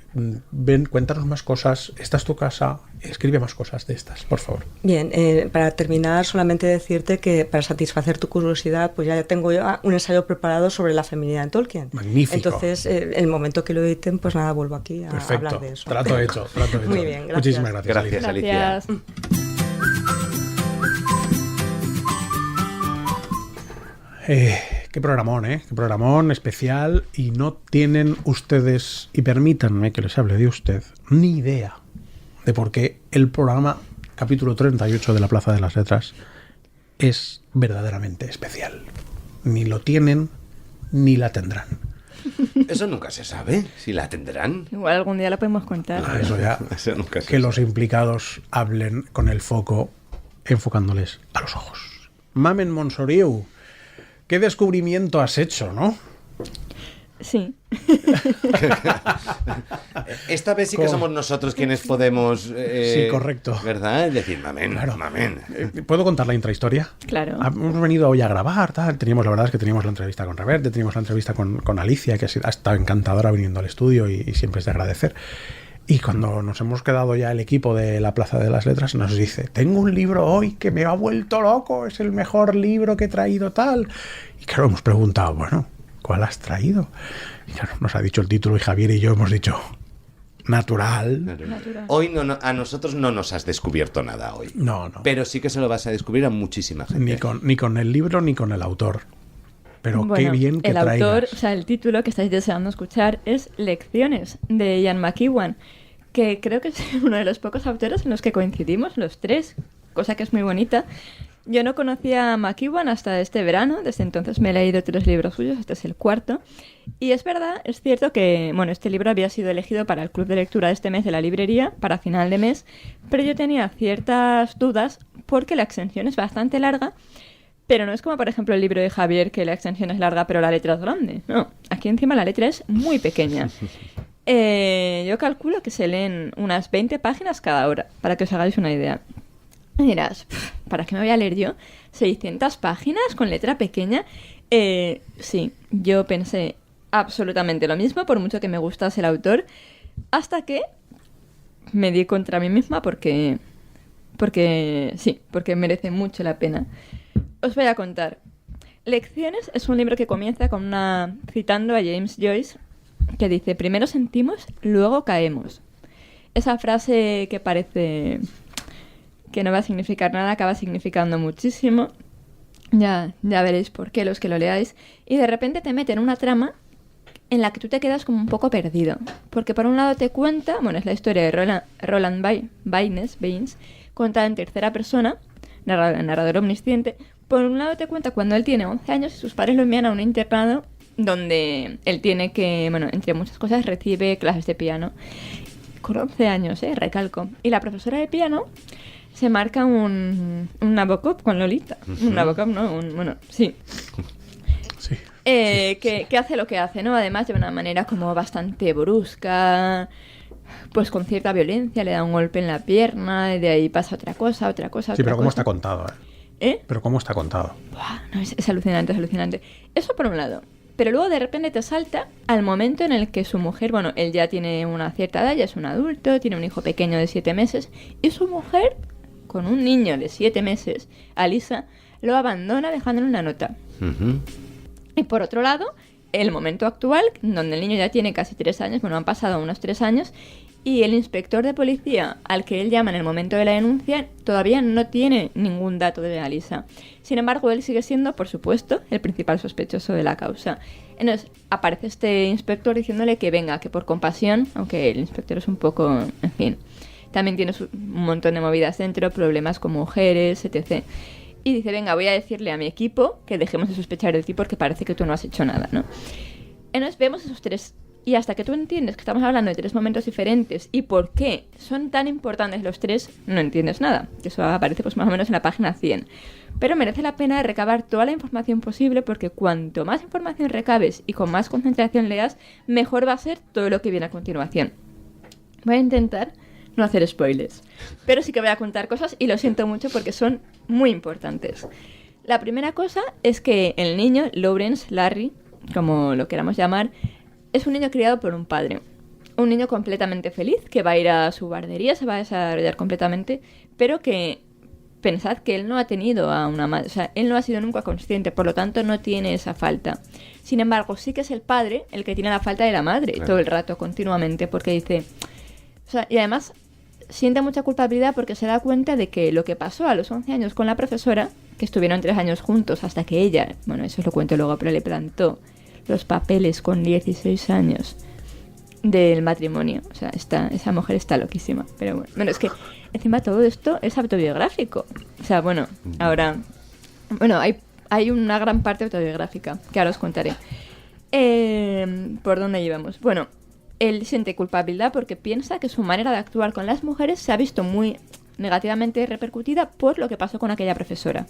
Ven, cuéntanos más cosas. Esta es tu casa. Escribe más cosas de estas, por favor. Bien, para terminar, solamente decirte que para satisfacer tu curiosidad, pues ya tengo un ensayo preparado sobre la feminidad en Tolkien. Magnífico. Entonces, el momento que lo editen, pues nada, vuelvo aquí a hablar de eso. Trato hecho. Muy bien, gracias. Muchísimas gracias. Gracias, Alicia. Qué programón, qué programón especial, y no tienen ustedes, y permítanme que les hable de usted, ni idea de por qué el programa capítulo 38 de La Plaza de las Letras es verdaderamente especial. Ni lo tienen, ni la tendrán. Eso nunca se sabe, si la tendrán. Igual algún día la podemos contar. Eso ya, Eso nunca se que sabe. los implicados hablen con el foco, enfocándoles a los ojos. Mamen Monsoriu, ¿qué descubrimiento has hecho, no? Sí. Esta vez sí que somos nosotros quienes podemos... Sí, correcto. ¿Verdad? Es decir, mamen, Claro. mamen. ¿Puedo contar la intrahistoria? Claro. Hemos venido hoy a grabar, tal. La verdad es que teníamos la entrevista con Reverte, teníamos la entrevista con Alicia, que ha estado encantadora viniendo al estudio y siempre es de agradecer. Y cuando nos hemos quedado ya el equipo de la Plaza de las Letras, nos dice: tengo un libro hoy que me ha vuelto loco, es el mejor libro que he traído, tal. Y claro, hemos preguntado, bueno, ¿cuál has traído? Y claro, nos ha dicho el título y Javier y yo hemos dicho: Natural. Hoy a nosotros no nos has descubierto nada hoy. No. Pero sí que se lo vas a descubrir a muchísima gente. Ni con el libro ni con el autor. Pero Bueno, qué bien que el traigas. autor, o sea, el título que estáis deseando escuchar es Lecciones, de Ian McEwan, que creo que es uno de los pocos autores en los que coincidimos los tres, cosa que es muy bonita. Yo no conocía a McEwan hasta este verano, desde entonces me he leído 3 libros suyos, este es el 4. Y es verdad, es cierto que bueno, este libro había sido elegido para el club de lectura de este mes de la librería, para final de mes, pero yo tenía ciertas dudas porque la extensión es bastante larga. Pero no es como, por ejemplo, el libro de Javier, que la extensión es larga, pero la letra es grande. No, aquí encima la letra es muy pequeña. Yo calculo que se leen unas 20 páginas cada hora, para que os hagáis una idea. Y dirás, ¿para qué me voy a leer yo 600 páginas con letra pequeña? Sí, yo pensé, absolutamente lo mismo, por mucho que me gustase el autor, hasta que me di contra mí misma porque merece mucho la pena. Os voy a contar. Lecciones es un libro que comienza citando a James Joyce, que dice: primero sentimos, luego caemos. Esa frase que parece que no va a significar nada, acaba significando muchísimo. Ya veréis por qué, los que lo leáis. Y de repente te mete en una trama en la que tú te quedas como un poco perdido. Porque por un lado te cuenta, es la historia de Roland Baines, contada en tercera persona, narrador omnisciente. Por un lado te cuenta cuando él tiene 11 años y sus padres lo envían a un internado donde él tiene que, entre muchas cosas, recibe clases de piano. Con 11 años, recalco. Y la profesora de piano se marca un Nabokov con Lolita. Un Nabokov, ¿no? Sí. Sí. Que hace lo que hace, ¿no? Además de una manera como bastante brusca, pues con cierta violencia, le da un golpe en la pierna y de ahí pasa otra cosa. Sí, pero ¿cómo está contado? Pero ¿cómo está contado? Buah, no, es alucinante, es alucinante. Eso por un lado. Pero luego de repente te salta al momento en el que su mujer, él ya tiene una cierta edad, ya es un adulto, tiene un hijo pequeño de 7 meses, y su mujer, con un niño de 7 meses, Alisa, lo abandona dejándole una nota. Ujú. Y por otro lado, el momento actual, donde el niño ya tiene casi 3 años, han pasado unos 3 años, y el inspector de policía al que él llama en el momento de la denuncia todavía no tiene ningún dato de Alisa. Sin embargo, él sigue siendo, por supuesto, el principal sospechoso de la causa. Entonces, aparece este inspector diciéndole que venga, que por compasión, aunque el inspector es un poco, en fin, también tiene un montón de movidas dentro, problemas con mujeres, etc. Y dice, venga, voy a decirle a mi equipo que dejemos de sospechar de ti porque parece que tú no has hecho nada, ¿no? Entonces vemos esos 3. Y hasta que tú entiendes que estamos hablando de 3 momentos diferentes y por qué son tan importantes los 3, no entiendes nada. Eso aparece pues más o menos en la página 100. Pero merece la pena recabar toda la información posible porque cuanto más información recabes y con más concentración leas, mejor va a ser todo lo que viene a continuación. Voy a intentar no hacer spoilers, pero sí que voy a contar cosas y lo siento mucho porque son muy importantes. La primera cosa es que el niño, Lawrence, Larry, como lo queramos llamar, es un niño criado por un padre. Un niño completamente feliz, que va a ir a su guardería, se va a desarrollar completamente, pero que pensad que él no ha tenido a una madre, o sea, él no ha sido nunca consciente, por lo tanto no tiene esa falta. Sin embargo, sí que es el padre el que tiene la falta de la madre, claro, todo el rato, continuamente, porque dice... O sea, y además siente mucha culpabilidad porque se da cuenta de que lo que pasó a los 11 años con la profesora, que estuvieron 3 años juntos hasta que ella, eso os lo cuento luego, pero le plantó los papeles con 16 años del matrimonio. O sea, esa mujer está loquísima. Pero bueno, es que encima todo esto es autobiográfico. O sea, ahora... hay una gran parte autobiográfica que ahora os contaré. ¿Por dónde íbamos? Bueno, él siente culpabilidad porque piensa que su manera de actuar con las mujeres se ha visto muy negativamente repercutida por lo que pasó con aquella profesora.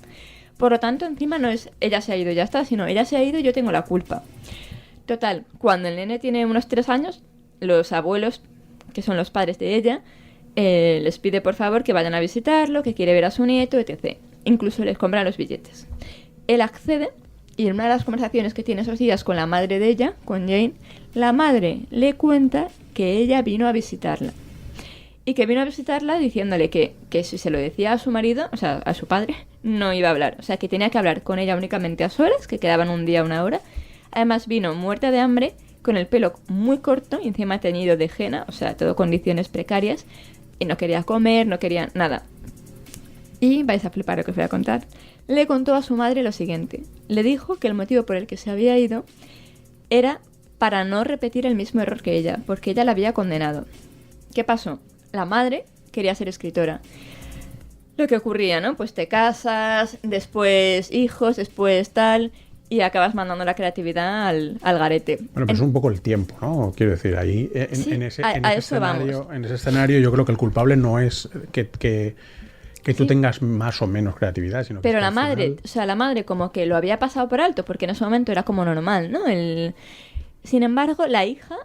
Por lo tanto, encima no es ella se ha ido y ya está, sino ella se ha ido y yo tengo la culpa. Total, cuando el nene tiene unos 3 años, los abuelos, que son los padres de ella, les pide por favor que vayan a visitarlo, que quiere ver a su nieto, etc. Incluso les compran los billetes. Él accede y en una de las conversaciones que tiene esos días con la madre de ella, con Jane, la madre le cuenta que ella vino a visitarla. Y que vino a visitarla diciéndole que si se lo decía a su marido, o sea, a su padre, no iba a hablar. O sea, que tenía que hablar con ella únicamente a solas, que quedaban un día, 1 hora. Además vino muerta de hambre, con el pelo muy corto y encima teñido de henna, o sea, todo condiciones precarias. Y no quería comer, no quería nada. Y vais a flipar lo que os voy a contar. Le contó a su madre lo siguiente. Le dijo que el motivo por el que se había ido era para no repetir el mismo error que ella, porque ella la había condenado. ¿Qué pasó? La madre quería ser escritora. Lo que ocurría, ¿no? Pues te casas, después hijos, después tal, y acabas mandando la creatividad al garete. Bueno, pero es un poco el tiempo, ¿no? Quiero decir, ahí en ese escenario yo creo que el culpable no es que tú tengas más o menos creatividad, sino que pero la madre, o sea, la madre como que lo había pasado por alto, porque en ese momento era como normal, ¿no? Sin embargo, la hija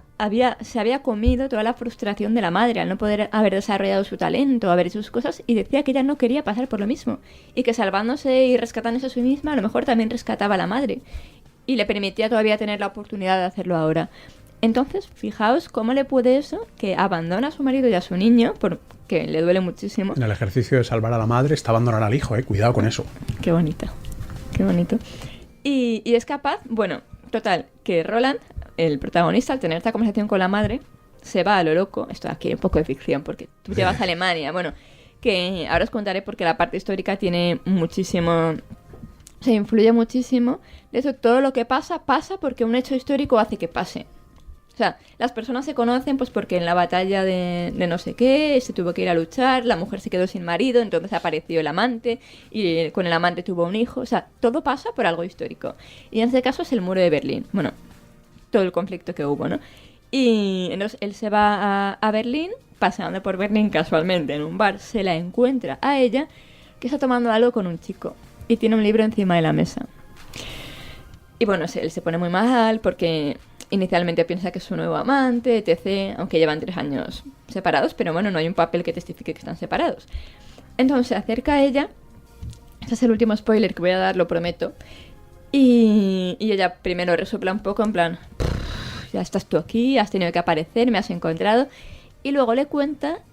se había comido toda la frustración de la madre al no poder haber desarrollado su talento, haber hecho sus cosas, y decía que ella no quería pasar por lo mismo. Y que salvándose y rescatándose a sí misma, a lo mejor también rescataba a la madre. y le permitía todavía tener la oportunidad de hacerlo ahora. Entonces, fijaos cómo le puede eso, que abandona a su marido y a su niño, porque le duele muchísimo. En el ejercicio de salvar a la madre está abandonar al hijo, cuidado con eso. Qué bonito, qué bonito. Y es capaz, bueno, total, que Roland, el protagonista, al tener esta conversación con la madre, se va a lo loco. Esto aquí un poco de ficción, porque tú te vas a Alemania. Bueno, que ahora os contaré porque la parte histórica tiene muchísimo... Se influye muchísimo. De eso, todo lo que pasa porque un hecho histórico hace que pase. O sea, las personas se conocen pues porque en la batalla de no sé qué se tuvo que ir a luchar, la mujer se quedó sin marido, entonces apareció el amante y con el amante tuvo un hijo. O sea, todo pasa por algo histórico. Y en este caso es el muro de Berlín. Bueno, todo el conflicto que hubo, ¿no? Y entonces él se va a Berlín, paseando por Berlín casualmente en un bar, se la encuentra a ella, que está tomando algo con un chico y tiene un libro encima de la mesa. Y bueno, él se pone muy mal porque inicialmente piensa que es su nuevo amante, etc., aunque llevan 3 años separados, pero bueno, no hay un papel que testifique que están separados. Entonces se acerca a ella, este es el último spoiler que voy a dar, lo prometo, y ella primero resopla un poco en plan, ya estás tú aquí, has tenido que aparecer, me has encontrado, y luego le cuenta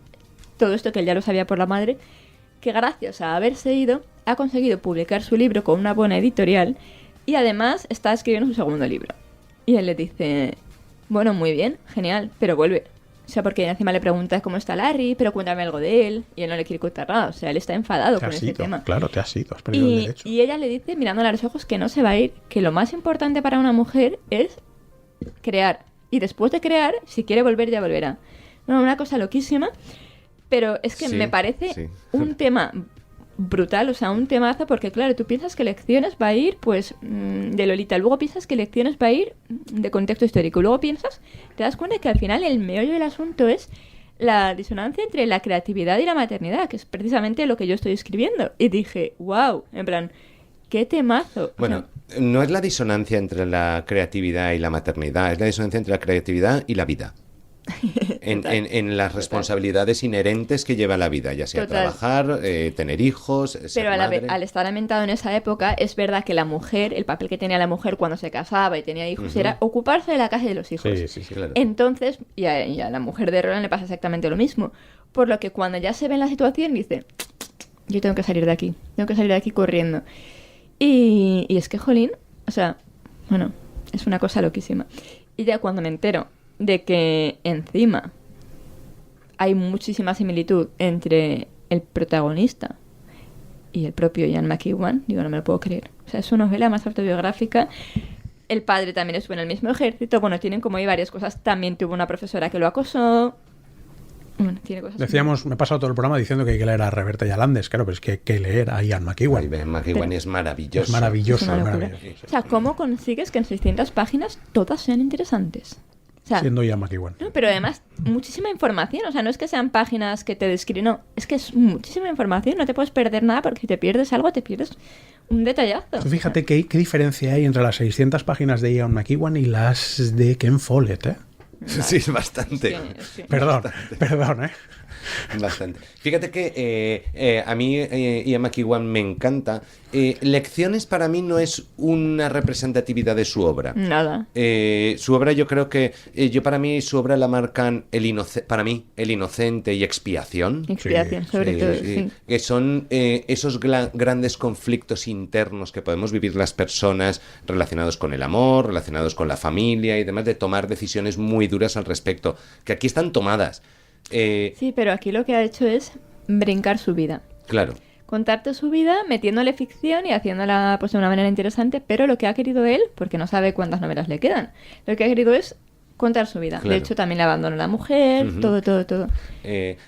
todo esto que él ya lo sabía por la madre, que gracias a haberse ido ha conseguido publicar su libro con una buena editorial y además está escribiendo su segundo libro. Y él le dice, bueno, muy bien, genial, pero vuelve. O sea, porque encima le pregunta cómo está Larry, pero cuéntame algo de él, y él no le quiere contar nada. O sea, él está enfadado con ese tema. Claro, te has ido, has perdido el derecho. Y ella le dice, mirándole a los ojos, que no se va a ir, que lo más importante para una mujer es crear. Y después de crear, si quiere volver, ya volverá. Bueno, una cosa loquísima, pero es que me parece un tema brutal, o sea, un temazo, porque claro, tú piensas que Lecciones va a ir, pues, de Lolita, luego piensas que Lecciones va a ir de contexto histórico, luego piensas, te das cuenta que al final el meollo del asunto es la disonancia entre la creatividad y la maternidad, que es precisamente lo que yo estoy escribiendo, y dije, wow, en plan, qué temazo. Bueno, o sea, no es la disonancia entre la creatividad y la maternidad, es la disonancia entre la creatividad y la vida. En las responsabilidades inherentes que lleva la vida, ya sea trabajar, tener hijos, ser pero madre. Al estar ambientado en esa época, es verdad que la mujer, el papel que tenía la mujer cuando se casaba y tenía hijos, era ocuparse de la casa y de los hijos. Sí, claro. Entonces, y a la mujer de Roland le pasa exactamente lo mismo. Por lo que cuando ya se ve en la situación, dice, yo tengo que salir de aquí corriendo. Y es que, jolín, o sea, bueno, es una cosa loquísima. Y ya cuando me entero de que encima hay muchísima similitud entre el protagonista y el propio Ian McEwan, digo, no me lo puedo creer. O sea, es una novela más autobiográfica. El padre también estuvo en el mismo ejército. Bueno, tienen como ahí varias cosas. También tuvo una profesora que lo acosó. Bueno, tiene cosas. Decíamos, me he pasado todo el programa diciendo que hay que leer a Reberta Yalandes, claro, pero es que hay que leer a Ian McEwan. Ian McEwan es maravilloso. Es maravilloso, Es una locura. maravilloso. O sea, ¿cómo consigues que en 600 páginas todas sean interesantes? O sea, Siendo Ian McEwan. no, pero además, muchísima información. O sea, no es que sean páginas que te describen, no. Es que es muchísima información. No te puedes perder nada porque si te pierdes algo, te pierdes un detallazo. Tú fíjate qué diferencia hay entre las 600 páginas de Ian McEwan y las de Ken Follett, ¿eh? Sí, es bastante. Sí. Perdón, ¿eh? Bastante. Fíjate que a mí Ian McEwan me encanta. Lecciones para mí no es una representatividad de su obra. Nada. Su obra yo creo que... para mí su obra la marcan para mí El Inocente y Expiación. Expiación, sobre todo, sí. Que son esos grandes conflictos internos que podemos vivir las personas relacionados con el amor, relacionados con la familia y demás, de tomar decisiones muy duras al respecto, que aquí están tomadas. Sí, pero aquí lo que ha hecho es brincar su vida. Claro. Contarte su vida, metiéndole ficción y haciéndola pues de una manera interesante, pero lo que ha querido él, porque no sabe cuántas novelas le quedan, lo que ha querido es contar su vida. Claro. De hecho, también le abandonó a la mujer, todo.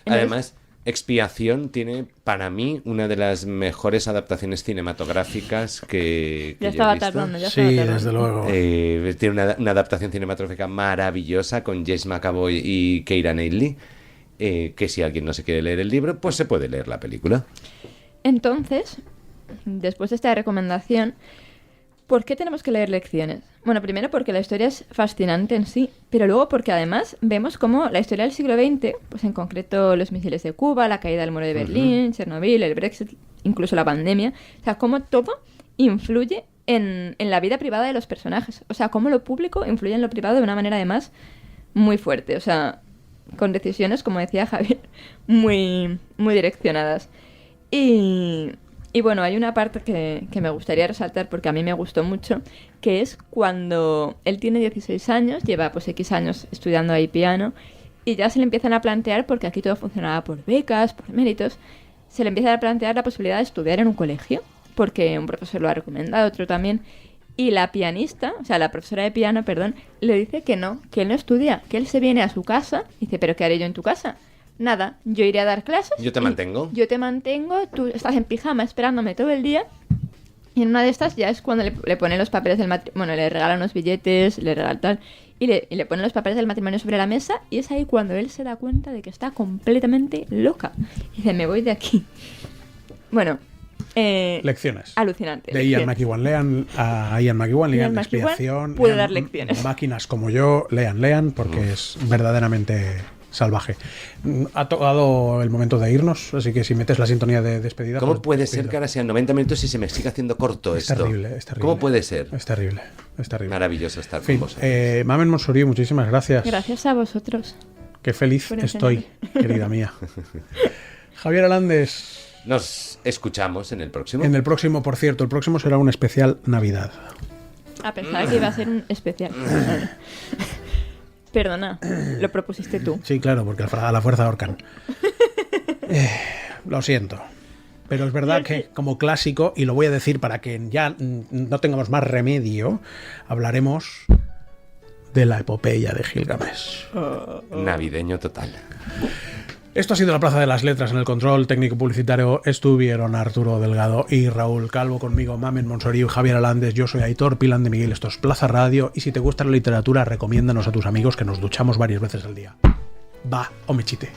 Además, Expiación tiene, para mí, una de las mejores adaptaciones cinematográficas que Ya yo estaba he visto. tardando, ya Sí, estaba tardando. desde luego. Tiene una adaptación cinematográfica maravillosa con James McAvoy y Keira Knightley, que si alguien no se quiere leer el libro, pues se puede leer la película. Entonces, después de esta recomendación, ¿por qué tenemos que leer Lecciones? Bueno, primero porque la historia es fascinante en sí, pero luego porque además vemos cómo la historia del siglo XX, pues en concreto los misiles de Cuba, la caída del muro de Berlín, Chernobyl, el Brexit, incluso la pandemia, o sea, cómo todo influye en la vida privada de los personajes. O sea, cómo lo público influye en lo privado de una manera además muy fuerte. O sea, con decisiones, como decía Javier, muy, muy direccionadas. Y bueno, hay una parte que me gustaría resaltar porque a mí me gustó mucho, que es cuando él tiene 16 años, lleva pues X años estudiando ahí piano, y ya se le empiezan a plantear, porque aquí todo funcionaba por becas, por méritos, se le empieza a plantear la posibilidad de estudiar en un colegio, porque un profesor lo ha recomendado, otro también, y la pianista, o sea, la profesora de piano, perdón, le dice que él no estudia, que él se viene a su casa, y dice, ¿pero qué haré yo en tu casa? Nada, yo iré a dar clases. Yo te mantengo. Yo te mantengo, tú estás en pijama esperándome todo el día. Y en una de estas ya es cuando le ponen los papeles del matrimonio. Bueno, le regalan los billetes, le regalan tal. Y le ponen los papeles del matrimonio sobre la mesa. Y es ahí cuando él se da cuenta de que está completamente loca. Y dice, me voy de aquí. Bueno. Lecciones. Alucinante. De Ian McEwan. Lean a Ian McEwan, lean Expiación. Puede dar lecciones. Máquinas como yo, lean, porque es verdaderamente salvaje. Ha tocado el momento de irnos, así que si metes la sintonía de despedida... ¿Cómo pues, puede ser que ahora sean 90 minutos y se me siga haciendo corto es esto? Terrible, es terrible. ¿Cómo puede ser? Es terrible, es terrible. Maravilloso estar En fin, con vosotros. Mamen Montsoriu, muchísimas gracias. Gracias a vosotros. Qué feliz Por estoy, querida mía. Javier Alandes. Nos escuchamos en el próximo. En el próximo, por cierto, el próximo será un especial Navidad. A pensar que iba a ser un especial. Perdona, lo propusiste tú. Sí, claro, porque a la fuerza ahorcan. Lo siento. Pero es verdad que como clásico, y lo voy a decir para que ya no tengamos más remedio, hablaremos de la epopeya de Gilgamesh. Navideño total. Esto ha sido la Plaza de las Letras. En el control técnico publicitario estuvieron Arturo Delgado y Raúl Calvo, conmigo Mamen Montsoriu y Javier Alandes. Yo soy Aitor Pilán de Miguel, esto es Plaza Radio, y si te gusta la literatura, recomiéndanos a tus amigos que nos duchamos varias veces al día. Va, o mechite.